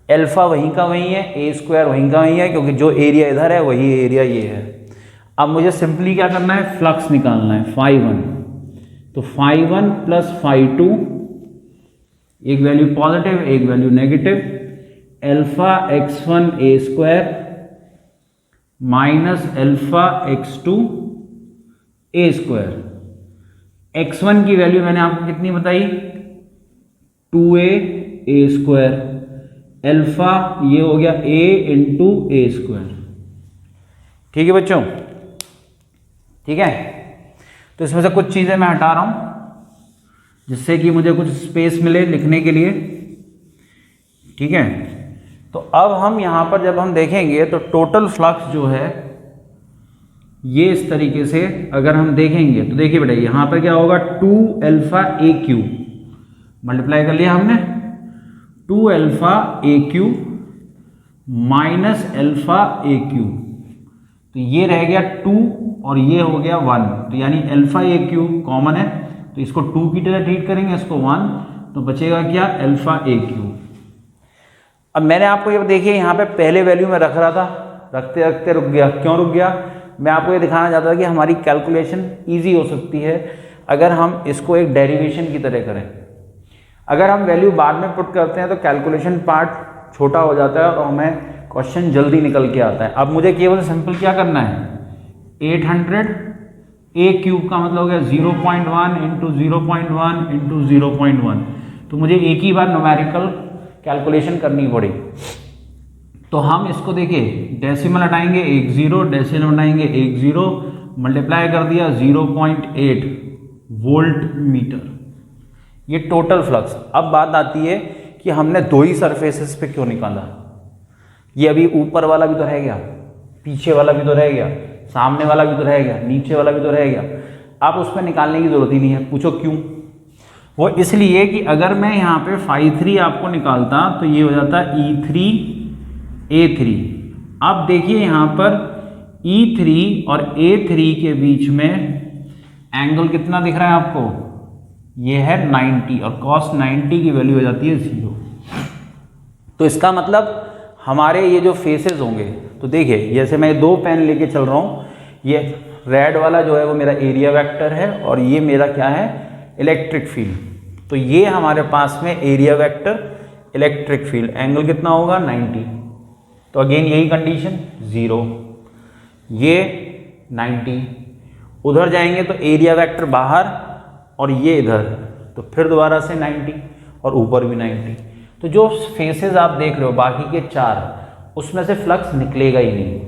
अल्फा वहीं का वहीं है, a स्क्वायर वहीं का वहीं है, क्योंकि जो एरिया इधर है वही एरिया ये है। अब मुझे सिंपली क्या करना है? फ्लक्स निकालना है phi1, तो phi1 प्लस phi2, एक वैल्यू पॉजिटिव एक value negative, alpha x1 a square minus alpha x2 a square. x1 की वैल्यू मैंने आपको कितनी बताई? 2a a स्क्वायर, अल्फा ये हो गया a इंटू a स्क्वायर, ठीक है बच्चों, ठीक है। तो इसमें से कुछ चीजें मैं हटा रहा हूं जिससे कि मुझे कुछ स्पेस मिले लिखने के लिए, ठीक है। तो अब हम यहां पर जब हम देखेंगे तो टोटल फ्लक्स जो है ये इस तरीके से अगर हम देखेंगे तो देखिए बेटा यहां पर क्या होगा? 2 अल्फा ए क्यू मल्टीप्लाई कर लिया हमने, 2 अल्फा ए क्यू माइनस अल्फा ए क्यू, तो ये रह गया 2 और ये हो गया 1, तो यानी अल्फा ए क्यू कॉमन है, तो इसको 2 की तरह ट्रीट करेंगे, इसको 1, तो बचेगा क्या? अल्फा ए क्यू। अब मैंने आपको ये देखिए यहाँ पे पहले वैल्यू में रख रहा था, रखते रखते रुक गया। क्यों रुक गया? मैं आपको ये दिखाना चाहता था कि हमारी कैलकुलेशन ईजी हो सकती है अगर हम इसको एक डेरिवेशन की तरह करें। अगर हम वैल्यू बाद में पुट करते हैं तो कैलकुलेशन पार्ट छोटा हो जाता है और हमें क्वेश्चन जल्दी निकल के आता है। अब मुझे केवल सिंपल क्या करना है? 800 a क्यूब का मतलब हो गया 0.1 इंटू 0.1 इंटू 0.1, तो मुझे एक ही बार न्यूमेरिकल कैलकुलेशन करनी पड़ी। तो हम इसको देखिए डेसिमल हटाएंगे 1 0, डेसिमल हटाएंगे 1 0, मल्टीप्लाई कर दिया 0.8 वोल्ट मीटर, ये टोटल फ्लक्स। अब बात आती है कि हमने दो ही सरफेसेस पे क्यों निकाला? ये अभी ऊपर वाला भी तो रह गया, पीछे वाला भी तो रह गया, सामने वाला भी तो रह गया, नीचे वाला भी तो रह गया। आप उस पर निकालने की जरूरत ही नहीं है। पूछो क्यों? वो इसलिए कि अगर मैं यहाँ पे phi3 आपको निकालता तो ये हो जाता E3 A3। अब देखिए यहाँ पर E3 और A3 के बीच में एंगल कितना दिख रहा है आपको? ये है 90 और cos 90 की वैल्यू हो जाती है 0। तो इसका मतलब हमारे ये जो फेसेस होंगे, तो देखिए जैसे मैं दो पेन लेके चल रहा हूँ, ये रेड वाला जो है वो मेरा एरिया वेक्टर है और ये मेरा क्या है? Electric field. तो ये हमारे पास में area vector, electric field, angle कितना होगा? 90। तो अगेन यही कंडीशन 0, ये 90, उधर जाएंगे तो एरिया वेक्टर बाहर और ये इधर, तो फिर दोबारा से 90 और ऊपर भी 90। तो जो फेसेस आप देख रहे हो बाकी के 4, उसमें से फ्लक्स निकलेगा ही नहीं,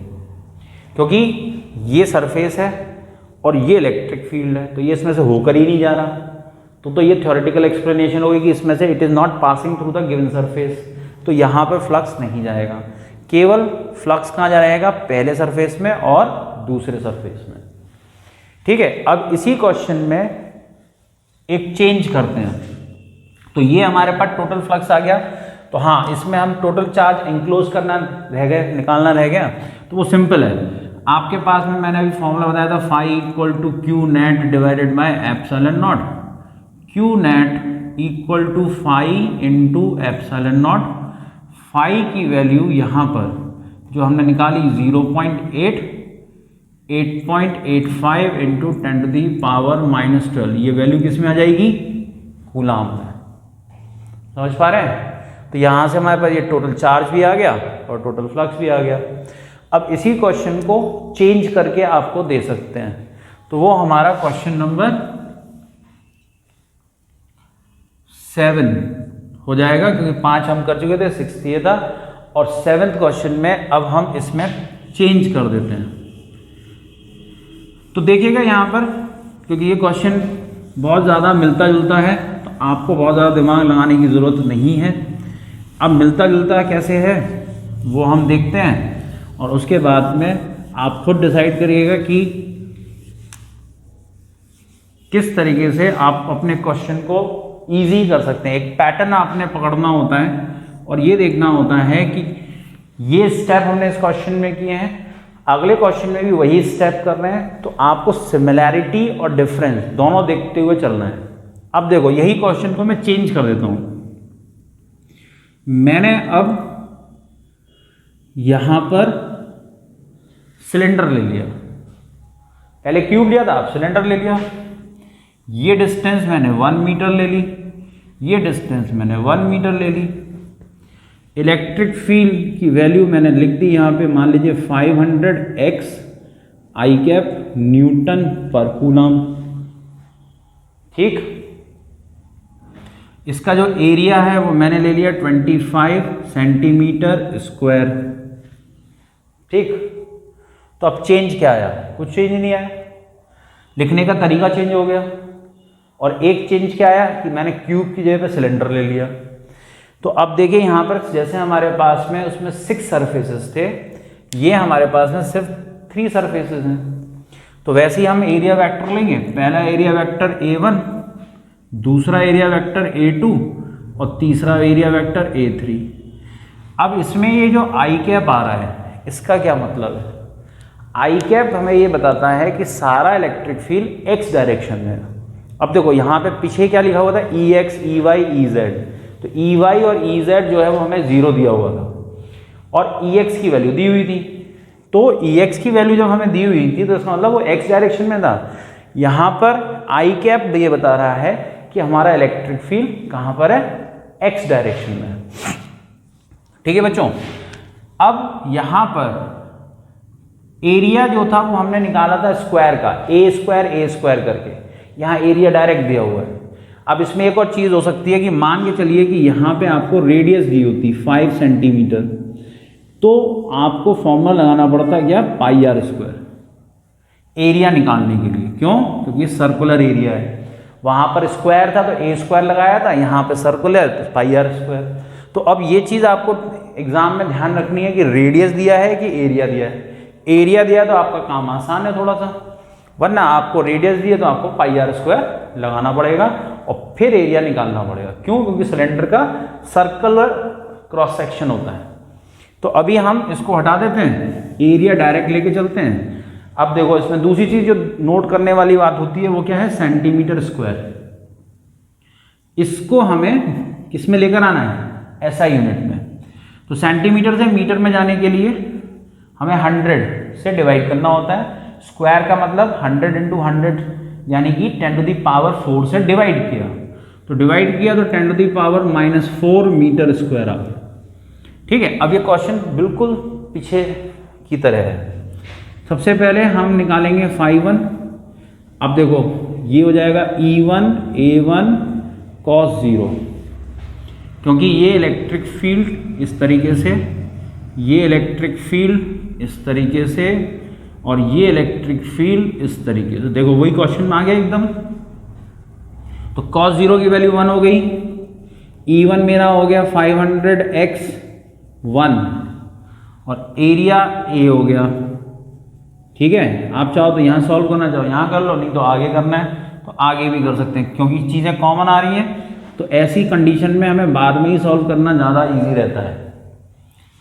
क्योंकि ये सरफेस है और ये इलेक्ट्रिक फील्ड है, तो ये इसमें से होकर ही नहीं जा रहा, तो ये थ्योरेटिकल एक्सप्लेनेशन होगी कि इसमें से it is not passing through the given surface, तो यहाँ पर फ्लक्स नहीं जाएगा। केवल फ्लक्स कहाँ जाएगा, पहले सरफेस में और दूसरे सरफेस में। ठीक है, अब इसी क्वेश्चन में एक चेंज करते हैं, तो ये हमारे पास टोटल फ्लक्स आ गया, तो हाँ इसमें हम टोटल चार्ज इंक्लोज करना रह गए, निकालना रह गया, तो वो सिंपल है। आपके पास में मैंने अभी फॉर्मूला बताया था phi equal to Q net divided by epsilon naught, Q net equal to phi into epsilon naught. फाई की वैल्यू यहाँ पर जो हमने निकाली 0.8, 8.85 इंटू 10⁻⁻12, ये वैल्यू किस में आ जाएगी, कूलाम में। समझ पा रहे हैं? तो यहाँ से हमारे पास ये टोटल चार्ज भी आ गया और टोटल फ्लक्स भी आ गया। अब इसी क्वेश्चन को चेंज करके आपको दे सकते हैं, तो वो हमारा क्वेश्चन नंबर 7 हो जाएगा, क्योंकि 5 हम कर चुके थे, 6 ये था, और 7th क्वेश्चन में अब हम इसमें चेंज कर देते हैं। तो देखिएगा यहाँ पर, क्योंकि ये क्वेश्चन बहुत ज़्यादा मिलता जुलता है, तो आपको बहुत ज़्यादा दिमाग लगाने की ज़रूरत नहीं है। अब मिलता जुलता कैसे है वो हम देखते हैं, और उसके बाद में आप खुद डिसाइड करिएगा कि किस तरीके से आप अपने क्वेश्चन को इजी कर सकते हैं। एक पैटर्न आपने पकड़ना होता है और ये देखना होता है कि ये स्टेप हमने इस क्वेश्चन में किए हैं, अगले क्वेश्चन में भी वही स्टेप कर रहे हैं, तो आपको सिमिलैरिटी और डिफरेंस दोनों देखते हुए चलना है। अब देखो यही क्वेश्चन को मैं चेंज कर देता हूं, मैंने अब यहां पर सिलेंडर ले लिया, पहले क्यूब लिया था, अब सिलेंडर ले लिया। ये डिस्टेंस मैंने 1 मीटर ले ली, ये डिस्टेंस मैंने 1 मीटर ले ली। इलेक्ट्रिक फील्ड की वैल्यू मैंने लिख दी यहाँ पे, मान लीजिए 500 आई कैप न्यूटन पर कूलम। ठीक, इसका जो एरिया है वो मैंने ले लिया 25 सेंटीमीटर स्क्वायर। ठीक, तो अब चेंज क्या आया, कुछ चेंज नहीं आया, लिखने का तरीका चेंज हो गया। और एक चेंज क्या आया कि मैंने क्यूब की जगह पे सिलेंडर ले लिया। तो अब देखिए यहाँ पर जैसे हमारे पास में उसमें 6 सरफेसेस थे, ये हमारे पास में सिर्फ 3 सरफेसेस हैं, तो वैसे ही हम एरिया वेक्टर लेंगे। पहला एरिया वेक्टर A1, दूसरा एरिया वेक्टर A2 और तीसरा एरिया वेक्टर A3। अब इसमें ये जो आई कैप आ रहा है, इसका क्या मतलब है? आई कैप हमें ये बताता है कि सारा इलेक्ट्रिक फील्ड x डायरेक्शन में है। अब देखो यहाँ पे पीछे क्या लिखा हुआ था, EX, EY, EZ, तो EY और EZ जो है वो हमें 0 दिया हुआ था और EX की वैल्यू दी हुई थी। तो EX की वैल्यू जब हमें दी हुई थी तो इसका मतलब वो x डायरेक्शन में था। यहाँ पर आई कैप ये बता रहा है कि हमारा इलेक्ट्रिक फील्ड कहाँ पर है, x डायरेक्शन में है। ठीक है बच्चों, अब यहाँ पर एरिया जो था वो हमने निकाला था स्क्वायर का, a स्क्वायर करके, यहाँ एरिया डायरेक्ट दिया हुआ है। अब इसमें एक और चीज़ हो सकती है कि मान के चलिए कि यहाँ पे आपको रेडियस दी होती 5 सेंटीमीटर, तो आपको फॉर्मूला लगाना पड़ता है क्या, πr², एरिया निकालने के लिए। क्यों? क्योंकि सर्कुलर एरिया है, वहाँ पर स्क्वायर था तो a² लगाया था, यहाँ पे सर्कुलर तो πr²। तो अब ये चीज़ आपको एग्जाम में ध्यान रखनी है कि रेडियस दिया है कि एरिया दिया है। एरिया दिया तो आपका काम आसान है थोड़ा सा, वरना आपको रेडियस दिया तो आपको πr² लगाना पड़ेगा और फिर एरिया निकालना पड़ेगा। क्यों? क्योंकि सिलेंडर का सर्कुलर क्रॉस सेक्शन होता है। तो अभी हम इसको हटा देते हैं, एरिया डायरेक्ट लेके चलते हैं। अब देखो इसमें दूसरी चीज जो नोट करने वाली बात होती है वो क्या है, सेंटीमीटर स्क्वायर। इसको हमें किस में लेकर आना है, SI यूनिट में। तो सेंटीमीटर से मीटर में जाने के लिए हमें 100 से डिवाइड करना होता है। स्क्वायर का मतलब 100 × 100 यानी कि 10⁻⁴ से डिवाइड किया, तो डिवाइड किया तो 10⁻⁻⁴ मीटर स्क्वायर आ गया। ठीक है, अब ये क्वेश्चन बिल्कुल पीछे की तरह है। सबसे पहले हम निकालेंगे φ1। अब देखो ये हो जाएगा E1 A1 cos 0, क्योंकि ये इलेक्ट्रिक फील्ड इस तरीके से, ये इलेक्ट्रिक फील्ड इस तरीके से, और ये इलेक्ट्रिक फील्ड इस तरीके से। देखो वही क्वेश्चन में आ गया एकदम। तो cos 0 की वैल्यू 1 हो गई, E1 मेरा हो गया 500x1 और एरिया A हो गया। ठीक है, आप चाहो तो यहाँ सॉल्व करना चाहो यहाँ कर लो, नहीं तो आगे करना है तो आगे भी कर सकते हैं, क्योंकि चीज़ें कॉमन आ रही हैं तो ऐसी कंडीशन में हमें बाद में ही सॉल्व करना ज़्यादा इजी रहता है।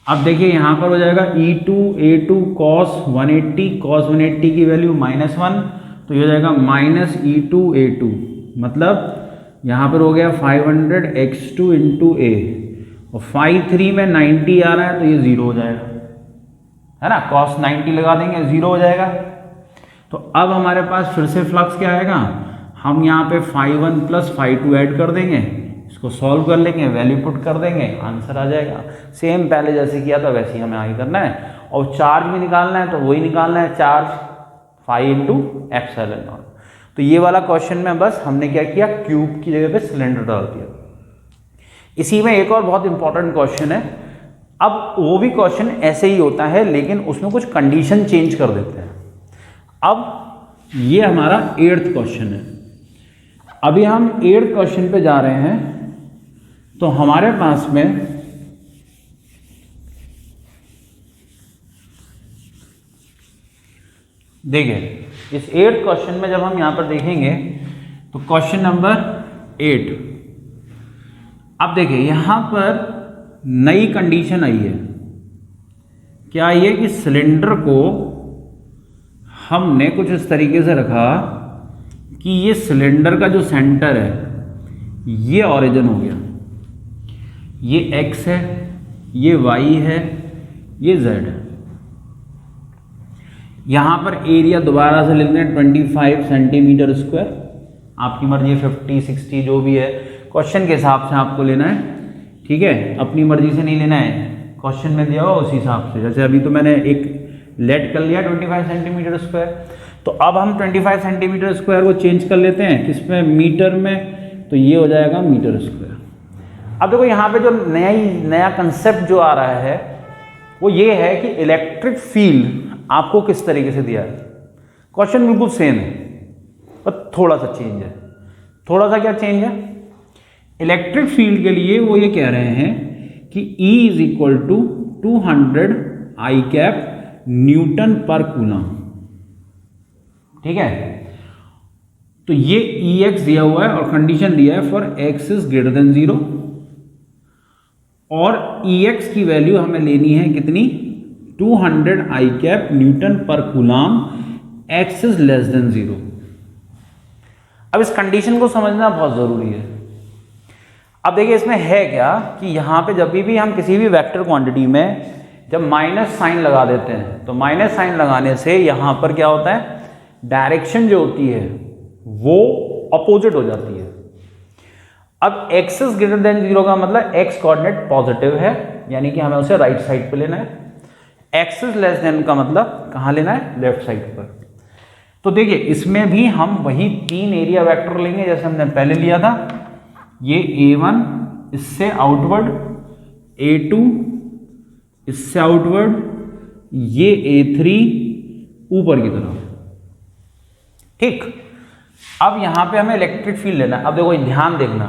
अब देखिए यहाँ पर हो जाएगा E2 A2 cos 180 की वैल्यू -1, तो ये हो जाएगा -E2 A2, मतलब यहाँ पर हो गया 500x2 × A और 5×3 में 90 आ रहा है तो ये 0 हो जाएगा, है ना। cos 90 लगा देंगे 0 हो जाएगा। तो अब हमारे पास फिर से फ्लक्स क्या आएगा, हम यहाँ पे ∅1 + ∅2 ऐड कर देंगे, इसको सॉल्व कर लेंगे, वैल्यू पुट कर देंगे, आंसर आ जाएगा। सेम पहले जैसे किया था वैसे ही हमें आगे करना है। और चार्ज भी निकालना है तो वही निकालना है, चार्ज ∅ × ε0। तो ये वाला क्वेश्चन में बस हमने क्या किया, क्यूब की जगह पे सिलेंडर डाल दिया। इसी में एक और बहुत इंपॉर्टेंट क्वेश्चन है। अब वो भी क्वेश्चन ऐसे ही होता है लेकिन उसमें कुछ कंडीशन चेंज कर देते हैं। अब ये हमारा 8th क्वेश्चन है। अभी हम 8th क्वेश्चन पे जा रहे हैं। तो हमारे पास में देखिए इस 8th क्वेश्चन में जब हम यहां पर देखेंगे तो क्वेश्चन नंबर 8, अब देखिए यहां पर नई कंडीशन आई है। क्या आई है कि सिलेंडर को हमने कुछ इस तरीके से रखा कि ये सिलेंडर का जो सेंटर है ये ओरिजिन हो गया, ये x है, ये y है, ये z है। यहाँ पर एरिया दोबारा से लिखना है 25 सेंटीमीटर स्क्वायर, आपकी मर्जी है 50 60 जो भी है, क्वेश्चन के हिसाब से आपको लेना है। ठीक है, अपनी मर्जी से नहीं लेना है, क्वेश्चन में दिया हुआ उसी हिसाब से। जैसे अभी तो मैंने एक लेट कर लिया 25 सेंटीमीटर स्क्वायर, तो अब हम 25 सेंटीमीटर स्क्वायर को चेंज कर लेते हैं किसमें, मीटर में, तो ये हो जाएगा मीटर स्क्वायर। अब देखो यहाँ पे जो नया कंसेप्ट जो आ रहा है वो ये है कि इलेक्ट्रिक फील्ड आपको किस तरीके से दिया है। क्वेश्चन बिल्कुल सेम है पर थोड़ा सा चेंज है। थोड़ा सा क्या चेंज है, इलेक्ट्रिक फील्ड के लिए वो ये कह रहे हैं कि E = 200 I कैप न्यूटन पर कूलम। ठीक है, तो ये Ex दिया हुआ है और कंडीशन दिया है फॉर x > 0 और Ex की वैल्यू हमें लेनी है कितनी, 200 I कैप न्यूटन पर कूलम, x > 0। अब इस कंडीशन को समझना बहुत जरूरी है। अब देखिए इसमें है क्या कि यहाँ पे जब भी हम किसी भी वेक्टर क्वांटिटी में जब माइनस साइन लगा देते हैं तो माइनस साइन लगाने से यहाँ पर क्या होता है, डायरेक्शन जो होती है वो अपोजिट हो जाती है। अब x > 0 का मतलब x कोऑर्डिनेट पॉजिटिव है, यानी कि हमें उसे राइट साइड पे लेना है। x < का मतलब कहाँ लेना है, लेफ्ट साइड पर। तो देखिए इसमें भी हम वही 3 एरिया वेक्टर लेंगे जैसे हमने पहले लिया था। ये A1 इससे आउटवर्ड, A2 इससे आउटवर्ड, ये A3 ऊपर की तरफ। ठीक, अब यहां पे हमें इलेक्ट्रिक फील्ड लेना है। अब देखो ध्यान देखना,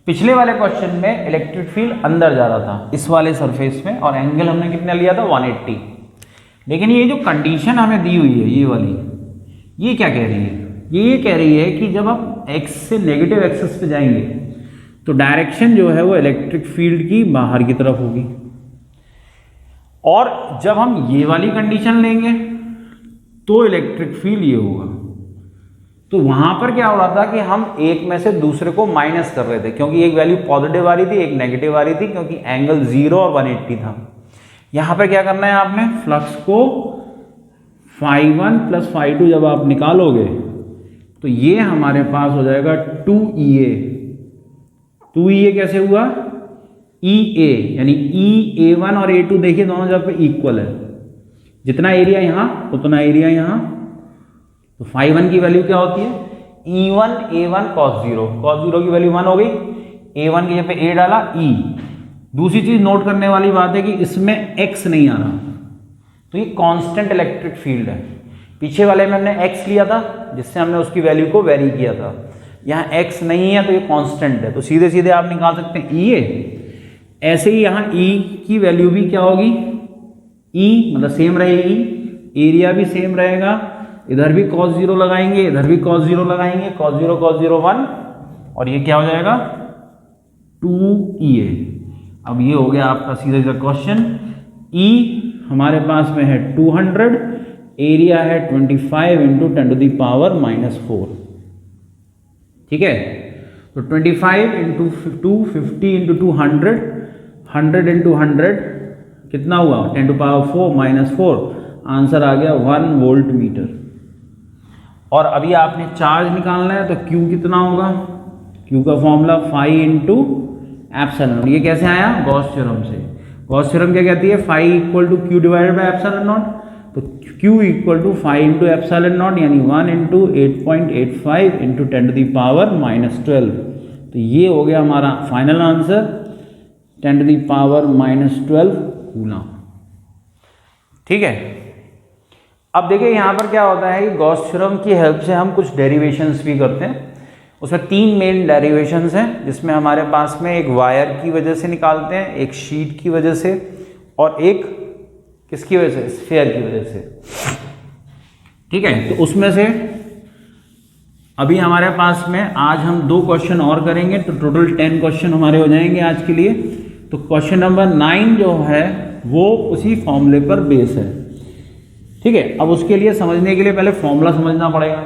पिछले वाले क्वेश्चन में इलेक्ट्रिक फील्ड अंदर जा रहा था इस वाले सरफेस में और एंगल हमने कितना लिया था, 180। लेकिन ये जो कंडीशन हमें दी हुई है ये वाली, ये क्या कह रही है, ये कह रही है कि जब आप x से नेगेटिव एक्सिस पे जाएंगे तो डायरेक्शन जो है वो इलेक्ट्रिक फील्ड की बाहर की तरफ होगी। और जब हम ये वाली कंडीशन लेंगे तो इलेक्ट्रिक फील्ड ये होगा। तो वहां पर क्या हो रहा था कि हम एक में से दूसरे को माइनस कर रहे थे, क्योंकि एक वैल्यू पॉजिटिव आ रही थी, एक नेगेटिव आ रही थी, क्योंकि एंगल 0 और 180 था। यहां पर क्या करना है आपने, फ्लक्स को ∅1 + ∅2 जब आप निकालोगे तो ये हमारे पास हो जाएगा 2EA। 2EA कैसे हुआ, EA यानी EA1 और A2 देखिए दोनों जगह पे इक्वल है, जितना एरिया यहाँ उतना एरिया यहाँ। तो ∅1 की वैल्यू क्या होती है, E1 A1 cos 0, cos 0 की वैल्यू 1 हो गई, A1 की जगह पे A डाला, E। दूसरी चीज नोट करने वाली बात है कि इसमें x नहीं आ रहा, तो ये कांस्टेंट इलेक्ट्रिक फील्ड है। पीछे वाले में हमने x लिया था जिससे हमने उसकी वैल्यू को वेरी किया था, यहाँ x नहीं है तो ये कांस्टेंट है, तो सीधे सीधे आप निकाल सकते हैं E है। ऐसे ही यहाँ E की वैल्यू भी क्या होगी, E मतलब सेम रहेगी, एरिया भी सेम रहेगा, इधर भी cos 0 लगाएंगे, इधर भी cos 0 लगाएंगे, cos 0 1, और ये क्या हो जाएगा 2EA। अब ये हो गया आपका सीधा सीधा क्वेश्चन। E हमारे पास में है 200, एरिया है 25 इंटू 10⁻⁻⁴। ठीक है, तो 25 इंटू 250 इंटू 200, 100 इंटू 100 कितना हुआ 10⁻⁴ आंसर आ गया 1 वोल्ट मीटर। और अभी आपने चार्ज निकालना है तो Q कितना होगा, Q का फॉर्मूला फाई इंटू एप्सिलॉन। ये कैसे आया, गॉस थ्योरम से। गॉस थ्योरम क्या कहती है, phi equal to Q divided by epsilon naught, तो Q equal to phi into epsilon naught यानी 1 इंटू 8.85 इंटू 10⁻⁻12। तो ये हो गया हमारा फाइनल आंसर 10⁻⁻12 कूलम। ठीक है, अब देखिए यहाँ पर क्या होता है, गॉस थ्योरम की हेल्प से हम कुछ डेरिवेशंस भी करते हैं। उसमें 3 मेन डेरिवेशंस हैं, जिसमें हमारे पास में एक वायर की वजह से निकालते हैं, एक शीट की वजह से, और एक किसकी वजह से, स्फीयर की वजह से। ठीक है, तो उसमें से अभी हमारे पास में आज हम 2 क्वेश्चन और करेंगे, तो टोटल 10 क्वेश्चन हमारे हो जाएंगे आज के लिए। तो क्वेश्चन नंबर 9 जो है वो उसी फॉर्मूले पर बेस है। ठीक है, अब उसके लिए समझने के लिए पहले फॉर्मूला समझना पड़ेगा।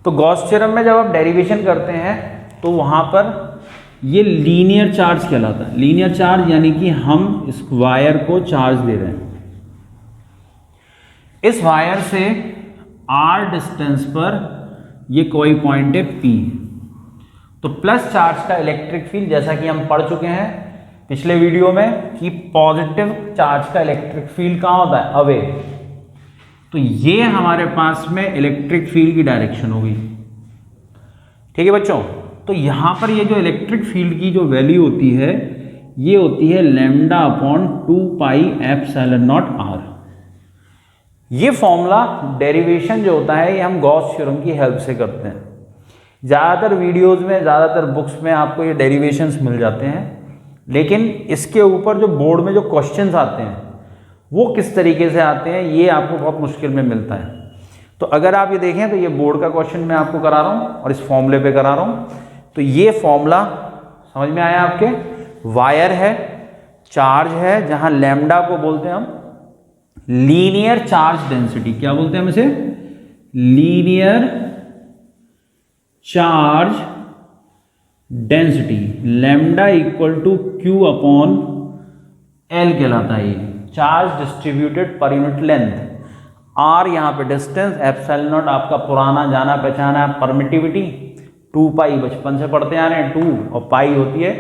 तो गॉस थ्योरम में जब आप डेरिवेशन करते हैं तो वहां पर ये लीनियर चार्ज कहलाता है। लीनियर चार्ज यानी कि हम इस वायर को चार्ज दे रहे हैं, इस वायर से r डिस्टेंस पर ये कोई पॉइंट है P, तो प्लस चार्ज का इलेक्ट्रिक फील्ड, जैसा कि हम पढ़ चुके हैं पिछले वीडियो में कि पॉजिटिव चार्ज का इलेक्ट्रिक फील्ड कहाँ होता है, अवे। तो ये हमारे पास में इलेक्ट्रिक फील्ड की डायरेक्शन होगी। ठीक है बच्चों, तो यहां पर ये जो इलेक्ट्रिक फील्ड की जो वैल्यू होती है ये होती है λ/2πε0r। ये फॉर्मूला डेरिवेशन जो होता है ये हम गॉस थ्योरम की हेल्प से करते हैं। ज़्यादातर वीडियोस में, ज़्यादातर बुक्स में आपको ये डेरिवेशंस मिल जाते हैं, लेकिन इसके ऊपर जो बोर्ड में जो क्वेश्चंस आते हैं वो किस तरीके से आते हैं ये आपको बहुत मुश्किल में मिलता है। तो अगर आप ये देखें तो ये बोर्ड का क्वेश्चन मैं आपको करा रहा हूँ और इस फॉर्मूले पे करा रहा हूँ। तो ये फॉर्मूला समझ में आया आपके, वायर है, चार्ज है, जहां लैम्डा को बोलते हैं हम लीनियर चार्ज डेंसिटी। क्या बोलते हैं हम इसे, linear charge density. Lambda equal to Q upon L कहलाता है ये, charge distributed per unit length. R यहाँ पे डिस्टेंस, एप्सिलॉन नॉट आपका पुराना जाना पहचाना परमिटिविटी, 2 पाई बचपन से पढ़ते आ रहे हैं 2, और पाई होती है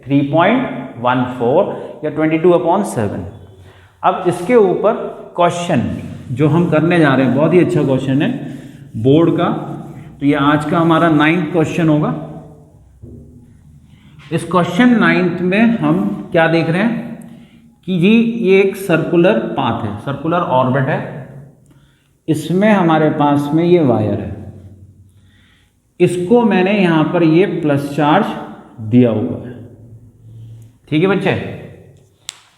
3.14 या 22/7। अब इसके ऊपर क्वेश्चन जो हम करने जा रहे हैं बहुत ही अच्छा क्वेश्चन है बोर्ड का। तो ये आज का हमारा 9th क्वेश्चन होगा। इस क्वेश्चन 9th में हम क्या देख रहे हैं कि जी ये एक सर्कुलर पाथ है, सर्कुलर ऑर्बिट है, इसमें हमारे पास में ये वायर है, इसको मैंने यहां पर ये प्लस चार्ज दिया हुआ है। ठीक है बच्चे,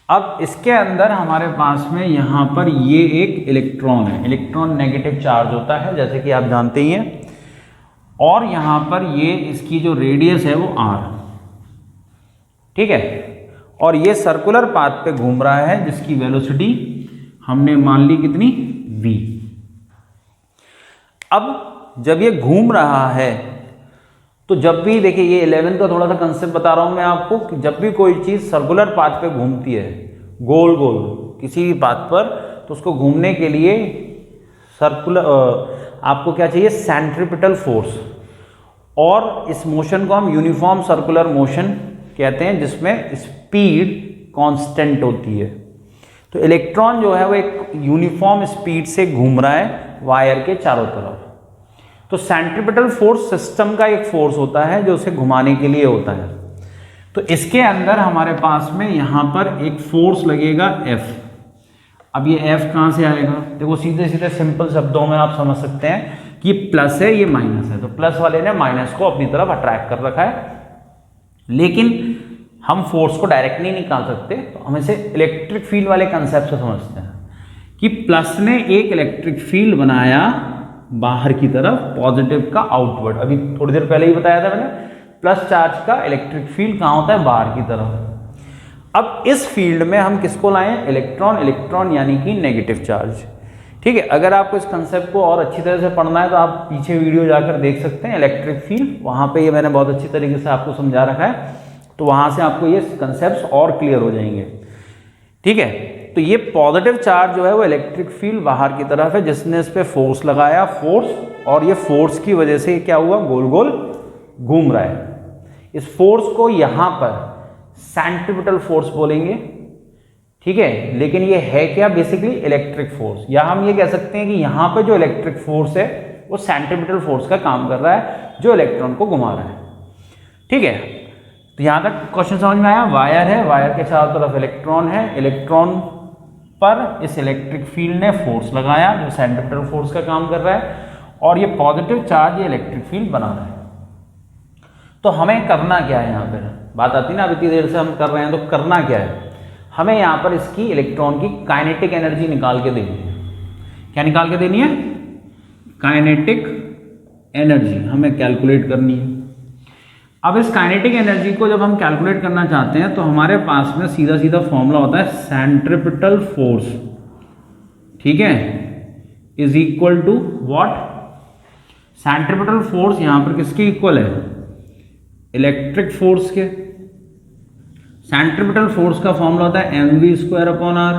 अब इसके अंदर हमारे पास में यहां पर ये एक इलेक्ट्रॉन है, इलेक्ट्रॉन नेगेटिव चार्ज होता है जैसे कि आप जानते ही हैं, और यहां पर ये इसकी जो रेडियस है वो r। ठीक है, और ये सर्कुलर पाथ पे घूम रहा है जिसकी वेलोसिटी हमने मान ली कितनी, v। अब जब ये घूम रहा है तो जब भी देखिए ये 11 का थोड़ा सा कंसेप्ट बता रहा हूं मैं आपको कि जब भी कोई चीज सर्कुलर पाथ पे घूमती है गोल गोल किसी भी पाथ पर, तो उसको घूमने के लिए सर्कुलर आपको क्या चाहिए, सेंट्रीपिटल फोर्स। और इस मोशन को हम यूनिफॉर्म सर्कुलर मोशन कहते हैं जिसमें स्पीड कांस्टेंट होती है। तो इलेक्ट्रॉन जो है वो एक यूनिफॉर्म स्पीड से घूम रहा है वायर के चारों तरफ। तो सेंट्रीपिटल फोर्स सिस्टम का एक फोर्स होता है जो उसे घुमाने के लिए होता है। तो इसके अंदर हमारे पास में यहां पर एक फोर्स लगेगा F। अब ये F कहाँ से आएगा? देखो सीधे सीधे सिंपल शब्दों में आप समझ सकते हैं कि ये प्लस है ये माइनस है, तो प्लस वाले ने माइनस को अपनी तरफ अट्रैक्ट कर रखा है। लेकिन हम फोर्स को डायरेक्ट नहीं निकाल सकते, तो हम इसे इलेक्ट्रिक फील्ड वाले कंसेप्ट से समझते हैं कि प्लस ने एक इलेक्ट्रिक फील्ड बनाया बाहर की तरफ, पॉजिटिव का आउटवर्ड। अभी थोड़ी देर पहले ही बताया था मैंने, प्लस चार्ज का इलेक्ट्रिक फील्ड कहाँ होता है? बाहर की तरफ। अब इस फील्ड में हम किसको लाएं? इलेक्ट्रॉन। इलेक्ट्रॉन यानी कि नेगेटिव चार्ज। ठीक है, अगर आपको इस कंसेप्ट को और अच्छी तरह से पढ़ना है तो आप पीछे वीडियो जाकर देख सकते हैं, इलेक्ट्रिक फील्ड, वहाँ पे ये मैंने बहुत अच्छी तरीके से आपको समझा रखा है, तो वहाँ से आपको ये कंसेप्ट और क्लियर हो जाएंगे। ठीक है, तो ये पॉजिटिव चार्ज जो है वो इलेक्ट्रिक फील्ड बाहर की तरफ है, जिसने इस पर फोर्स लगाया, फोर्स, और ये फोर्स की वजह से क्या हुआ? गोल गोल घूम रहा है। इस फोर्स को यहाँ पर सेंट्रीपिटल फोर्स बोलेंगे। ठीक है, लेकिन ये है क्या? बेसिकली इलेक्ट्रिक फोर्स, या हम ये कह सकते हैं कि यहाँ पे जो इलेक्ट्रिक फोर्स है वो सेंट्रीपिटल फोर्स का काम कर रहा है, जो इलेक्ट्रॉन को घुमा रहा है। ठीक है, तो यहाँ तक क्वेश्चन समझ में आया? वायर है, वायर के चारों तरफ इलेक्ट्रॉन है, इलेक्ट्रॉन पर इस इलेक्ट्रिक फील्ड ने फोर्स लगाया जो सेंट्रीपिटल फोर्स का काम कर रहा है, और ये पॉजिटिव चार्ज ये इलेक्ट्रिक फील्ड बना रहा है। तो हमें करना क्या है? यहाँ पर बात आती है ना, अभी इतनी देर से हम कर रहे हैं, तो करना क्या है? हमें यहाँ पर इसकी इलेक्ट्रॉन की काइनेटिक एनर्जी निकाल के देनी है। क्या निकाल के देनी है? काइनेटिक एनर्जी हमें कैलकुलेट करनी है। अब इस काइनेटिक एनर्जी को जब हम कैलकुलेट करना चाहते हैं तो हमारे पास में सीधा सीधा फॉर्मूला होता है सेंट्रीपिटल फोर्स। ठीक है, is equal to what? Centripetal force यहाँ पर किसके इक्वल है? इलेक्ट्रिक फोर्स के। सेंट्रीपिटल फोर्स का फॉर्मूला होता है mv²/r,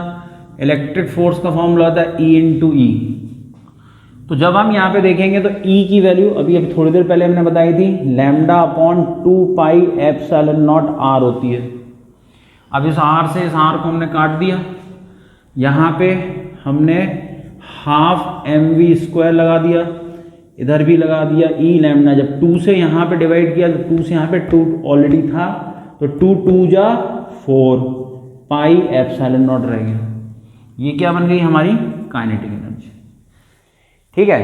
इलेक्ट्रिक फोर्स का फॉर्मूला होता है E/E। तो जब हम यहाँ पे देखेंगे तो E की वैल्यू अभी थोड़ी देर पहले हमने बताई थी, λ/2πε0r होती है। अब इस r से इस r को हमने काट दिया, यहाँ पे हमने हाफ mv² लगा दिया, इधर भी लगा दिया E लैम्डा। जब 2 से यहाँ पे डिवाइड किया तो 2 से यहाँ पे 2 ऑलरेडी था, तो 2 2 जा 4 πε0 रह गया। ये क्या बन गई? हमारी काइनेटिक एनर्जी। ठीक है,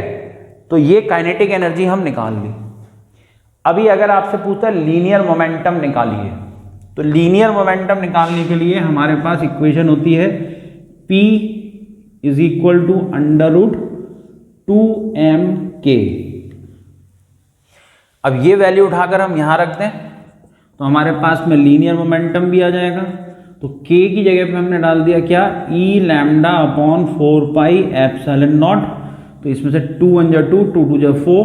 तो ये काइनेटिक एनर्जी हम निकाल ली। अभी अगर आपसे पूछता है लीनियर मोमेंटम निकालिए, तो लीनियर मोमेंटम निकालने के लिए हमारे पास इक्वेशन होती है P = √2mk। अब ये वैल्यू उठाकर हम यहां रख दें तो हमारे पास में लीनियर मोमेंटम भी आ जाएगा। तो k की जगह पे हमने डाल दिया क्या? E λ/4πε0। तो इसमें से 2 1 जा 2, 2 2 जा 4,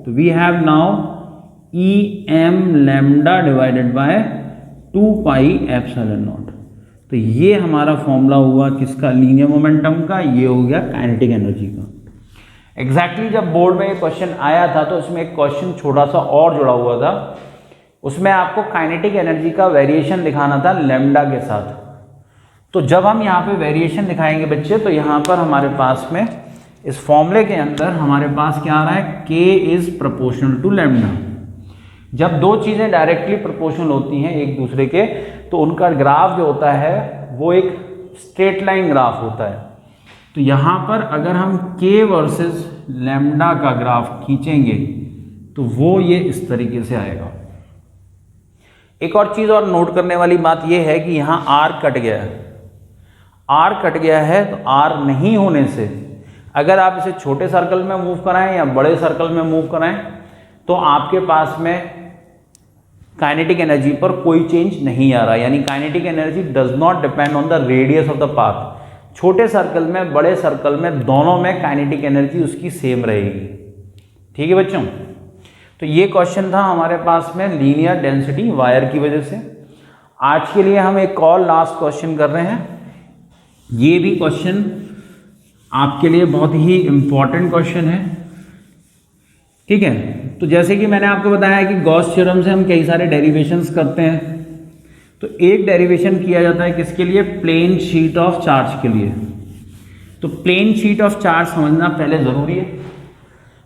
तो वी हैव नाउ Em λ/2πε0। तो ये हमारा फॉर्मूला हुआ किसका? लीनियर मोमेंटम का। ये हो गया काइनेटिक एनर्जी का। एग्जैक्टली जब बोर्ड में ये क्वेश्चन आया था तो इसमें एक क्वेश्चन छोटा सा और जुड़ा हुआ था, उसमें आपको काइनेटिक एनर्जी का वेरिएशन दिखाना था लैम्डा के साथ। तो जब हम यहाँ पे वेरिएशन दिखाएंगे बच्चे, तो यहाँ पर हमारे पास में इस फॉर्मूले के अंदर हमारे पास क्या आ रहा है? k is proportional to lambda. जब दो चीज़ें डायरेक्टली प्रोपोर्शनल होती हैं एक दूसरे के, तो उनका ग्राफ जो होता है वो एक स्ट्रेट लाइन ग्राफ होता है। तो यहाँ पर अगर हम k वर्सेस लैम्डा का ग्राफ खींचेंगे तो वो ये इस तरीके से आएगा। एक और चीज़ और नोट करने वाली बात यह है कि यहाँ r कट गया है। r कट गया है तो r नहीं होने से अगर आप इसे छोटे सर्कल में मूव कराएं या बड़े सर्कल में मूव कराएं तो आपके पास में काइनेटिक एनर्जी पर कोई चेंज नहीं आ रहा, यानी kinetic energy does not depend on the radius of the path. छोटे सर्कल में बड़े सर्कल में दोनों में काइनेटिक एनर्जी उसकी सेम रहेगी। ठीक है बच्चों, तो ये क्वेश्चन था हमारे पास में लीनियर डेंसिटी वायर की वजह से। आज के लिए हम एक और लास्ट क्वेश्चन कर रहे हैं। ये भी क्वेश्चन आपके लिए बहुत ही इंपॉर्टेंट क्वेश्चन है। ठीक है, तो जैसे कि मैंने आपको बताया कि गॉस थ्योरम से हम कई सारे डेरिवेशंस करते हैं। तो एक डेरिवेशन किया जाता है किसके लिए? प्लेन शीट ऑफ चार्ज के लिए। तो प्लेन शीट ऑफ चार्ज समझना पहले ज़रूरी है।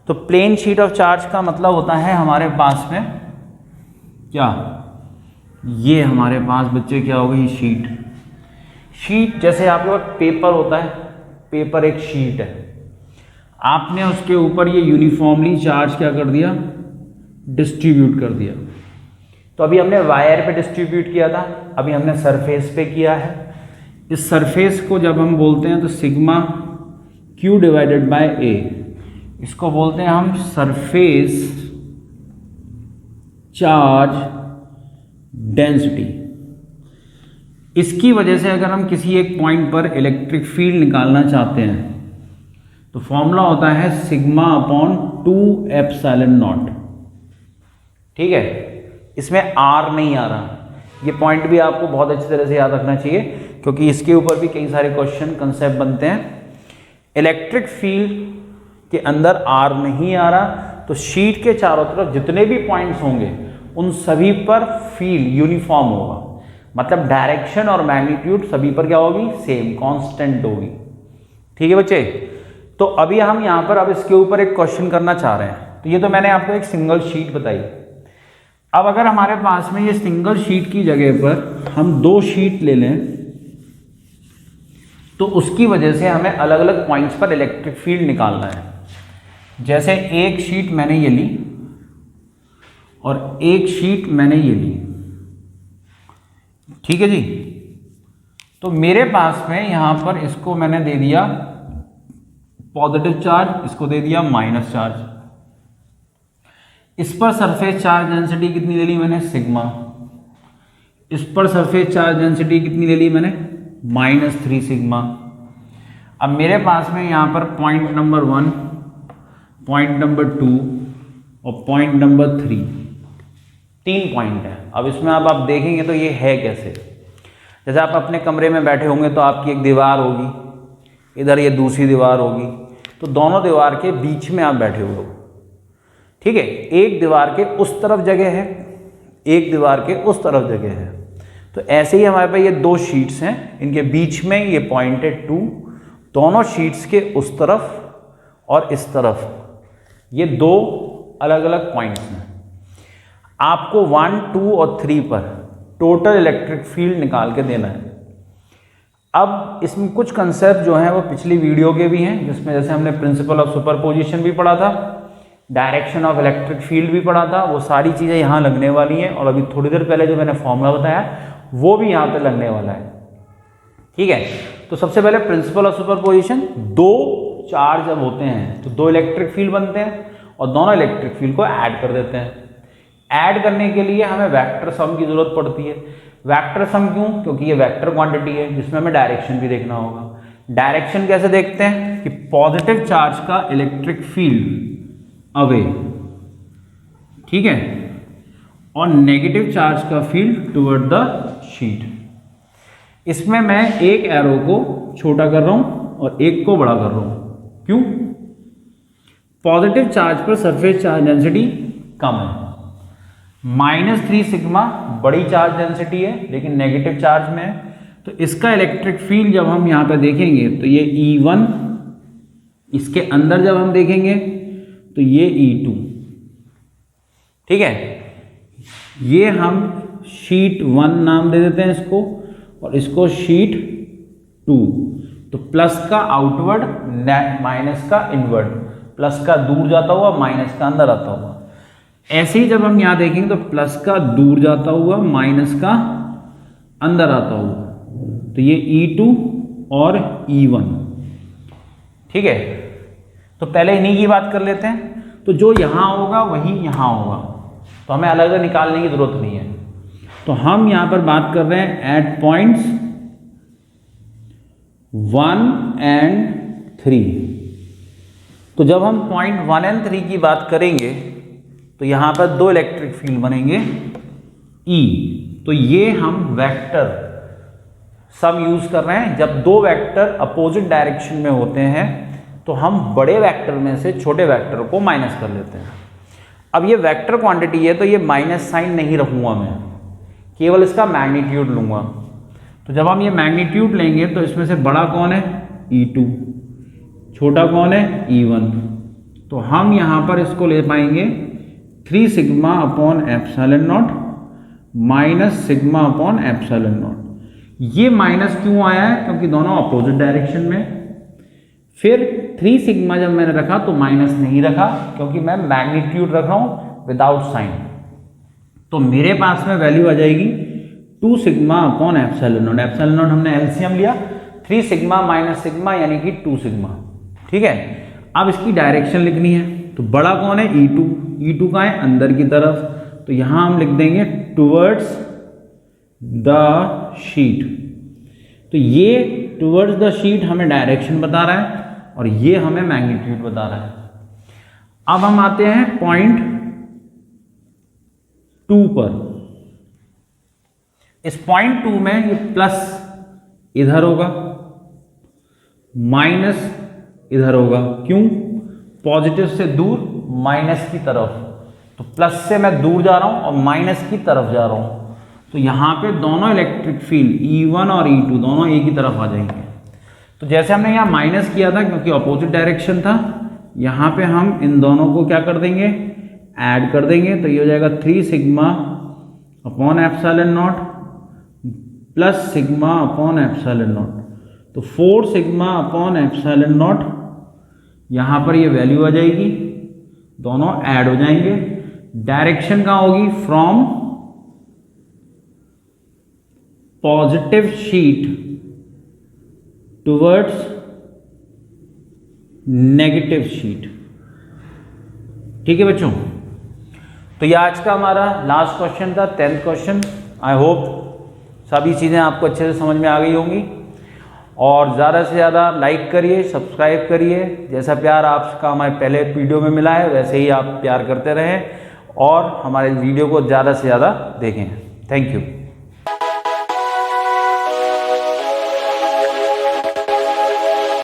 तो प्लेन शीट ऑफ चार्ज का मतलब होता है हमारे पास में क्या? ये हमारे पास बच्चे क्या हो गई? शीट। शीट जैसे आपके पास पेपर होता है, पेपर एक शीट है, आपने उसके ऊपर ये यूनिफॉर्मली चार्ज क्या कर दिया, डिस्ट्रीब्यूट कर दिया। तो अभी हमने वायर पे डिस्ट्रीब्यूट किया था, अभी हमने सरफेस पे किया है। इस सरफेस को जब हम बोलते हैं तो सिग्मा क्यू डिवाइडेड बाय ए, इसको बोलते हैं हम सरफेस चार्ज डेंसिटी। इसकी वजह से अगर हम किसी एक पॉइंट पर इलेक्ट्रिक फील्ड निकालना चाहते हैं तो फॉर्मूला होता है सिग्मा अपॉन 2 एप्सिलॉन नॉट। ठीक है, इसमें आर नहीं आ रहा, ये पॉइंट भी आपको बहुत अच्छी तरह से याद रखना चाहिए क्योंकि इसके ऊपर भी कई सारे क्वेश्चन कंसेप्ट बनते हैं। इलेक्ट्रिक फील्ड के अंदर आर नहीं आ रहा तो शीट के चारों तरफ जितने भी पॉइंट्स होंगे उन सभी पर फील्ड यूनिफॉर्म होगा, मतलब डायरेक्शन और मैग्नीट्यूड सभी पर क्या होगी, सेम कांस्टेंट होगी। ठीक है बच्चे, तो अभी हम यहाँ पर अब इसके ऊपर एक क्वेश्चन करना चाह रहे हैं। तो ये तो मैंने आपको एक सिंगल शीट बताई। अब अगर हमारे पास में ये सिंगल शीट की जगह पर हम 2 शीट ले लें तो उसकी वजह से हमें अलग अलग पॉइंट्स पर इलेक्ट्रिक फील्ड निकालना है। जैसे एक शीट मैंने ये ली और एक शीट मैंने ये ली, ठीक है जी। तो मेरे पास में यहां पर इसको मैंने दे दिया पॉजिटिव चार्ज, इसको दे दिया माइनस चार्ज। इस पर सरफेस चार्ज डेंसिटी कितनी ले ली मैंने, सिग्मा। इस पर सरफेस चार्ज डेंसिटी कितनी ले ली मैंने, -3 सिग्मा। अब मेरे पास में यहां पर पॉइंट नंबर 1, पॉइंट नंबर 2 और पॉइंट नंबर 3, 3 पॉइंट है। अब इसमें अब आप देखेंगे तो ये है कैसे, जैसे आप अपने कमरे में बैठे होंगे तो आपकी एक दीवार होगी, इधर ये दूसरी दीवार होगी, तो दोनों दीवार के बीच में आप बैठे हुए हो। ठीक है, एक दीवार के उस तरफ जगह है, एक दीवार के उस तरफ जगह है। तो ऐसे ही हमारे पास ये 2 शीट्स हैं, इनके बीच में ये पॉइंट है 2, दोनों शीट्स के उस तरफ और इस तरफ ये 2 अलग अलग पॉइंट्स हैं। आपको 1, 2 और 3 पर टोटल इलेक्ट्रिक फील्ड निकाल के देना है। अब इसमें कुछ कंसेप्ट जो हैं वो पिछली वीडियो के भी हैं, जिसमें जैसे हमने प्रिंसिपल ऑफ सुपरपोजिशन भी पढ़ा था, डायरेक्शन ऑफ इलेक्ट्रिक फील्ड भी पढ़ा था, वो सारी चीज़ें यहाँ लगने वाली हैं। और अभी थोड़ी देर पहले जो मैंने फॉर्मूला बताया वो भी यहाँ पे लगने वाला है। ठीक है, तो सबसे पहले प्रिंसिपल ऑफ सुपरपोजिशन, 2 चार्ज जब होते हैं तो 2 इलेक्ट्रिक फील्ड बनते हैं और दोनों इलेक्ट्रिक फील्ड को ऐड कर देते हैं। ऐड करने के लिए हमें वेक्टर सम की जरूरत पड़ती है। वेक्टर सम क्यों, क्योंकि ये वेक्टर क्वांटिटी है जिसमें हमें डायरेक्शन भी देखना होगा। डायरेक्शन कैसे देखते हैं कि पॉजिटिव चार्ज का इलेक्ट्रिक फील्ड अवे, ठीक है, और नेगेटिव चार्ज का फील्ड टुवर्ड द शीट। इसमें मैं एक एरो को छोटा कर रहा हूं और एक को बड़ा कर रहा हूं। क्यों, पॉजिटिव चार्ज पर सरफेस चार्ज डेंसिटी कम है, -3 सिग्मा बड़ी चार्ज डेंसिटी है लेकिन नेगेटिव चार्ज में है। तो इसका इलेक्ट्रिक फील्ड जब हम यहाँ पे देखेंगे तो ये E1, इसके अंदर जब हम देखेंगे तो ये E2। ठीक है, ये हम शीट 1 नाम दे देते हैं इसको और इसको शीट 2। तो प्लस का आउटवर्ड, माइनस का इनवर्ड, प्लस का दूर जाता हुआ, माइनस का अंदर आता हुआ। ऐसे ही जब हम यहां देखेंगे तो प्लस का दूर जाता हुआ, माइनस का अंदर आता हुआ, तो ये E2 और E1। ठीक है, तो पहले इन्हीं की बात कर लेते हैं। तो जो यहां होगा वही यहां होगा, तो हमें अलग अलग निकालने की जरूरत नहीं है। तो हम यहां पर बात कर रहे हैं एट पॉइंट्स 1 एंड 3। तो जब हम पॉइंट 1 एंड 3 की बात करेंगे तो यहां पर 2 इलेक्ट्रिक फील्ड बनेंगे E। तो ये हम वेक्टर सम यूज कर रहे हैं। जब 2 वेक्टर अपोजिट डायरेक्शन में होते हैं तो हम बड़े वेक्टर में से छोटे वेक्टर को माइनस कर लेते हैं। अब ये वेक्टर क्वांटिटी है तो ये माइनस साइन नहीं रखूंगा मैं, केवल इसका मैग्नीट्यूड लूंगा। तो जब हम ये मैग्नीट्यूड लेंगे तो इसमें से बड़ा कौन है, E2, छोटा कौन है, E1। तो हम यहां पर इसको ले पाएंगे 3 sigma upon epsilon not minus sigma upon epsilon not. ये माइनस क्यों आया है, क्योंकि दोनों अपोजिट डायरेक्शन में। फिर 3 सिग्मा जब मैंने रखा तो माइनस नहीं रखा, क्योंकि मैं मैग्नीट्यूड रख रहा हूं विदाउट साइन। तो मेरे पास में वैल्यू आ जाएगी 2 sigma upon epsilon not. Epsilon not हमने एलसीएम लिया, 3 सिग्मा माइनस सिग्मा यानी कि 2 सिग्मा। ठीक है, अब इसकी डायरेक्शन लिखनी है। तो बड़ा कौन है? E2। E2 का है अंदर की तरफ, तो यहां हम लिख देंगे टुवर्ड्स द शीट। तो ये टुवर्ड्स द शीट हमें डायरेक्शन बता रहा है और ये हमें मैग्नीट्यूड बता रहा है। अब हम आते हैं पॉइंट 2 पर। इस पॉइंट 2 में ये प्लस इधर होगा, माइनस इधर होगा। क्यों? पॉजिटिव से दूर माइनस की तरफ, तो प्लस से मैं दूर जा रहा हूं और माइनस की तरफ जा रहा हूं। तो यहां पे दोनों इलेक्ट्रिक फील्ड E1 और E2 दोनों एक ही तरफ आ जाएंगे। तो जैसे हमने यहाँ माइनस किया था, क्योंकि अपोजिट डायरेक्शन था, यहाँ पे हम इन दोनों को क्या कर देंगे? ऐड कर देंगे। तो ये हो जाएगा 3 sigma upon epsilon not plus sigma upon epsilon naught. तो 4 सिग्मा अपॉन एप्सिलॉन नॉट, यहाँ पर ये वैल्यू आ जाएगी, दोनों ऐड हो जाएंगे। डायरेक्शन कहाँ होगी? From positive sheet towards negative sheet. ठीक है बच्चों, तो ये आज का हमारा लास्ट क्वेश्चन था, 10th क्वेश्चन। आई होप सभी चीज़ें आपको अच्छे से समझ में आ गई होंगी। और ज़्यादा से ज़्यादा लाइक करिए, सब्सक्राइब करिए। जैसा प्यार आपका हमारे पहले वीडियो में मिला है, वैसे ही आप प्यार करते रहें और हमारे वीडियो को ज़्यादा से ज़्यादा देखें। Thank you.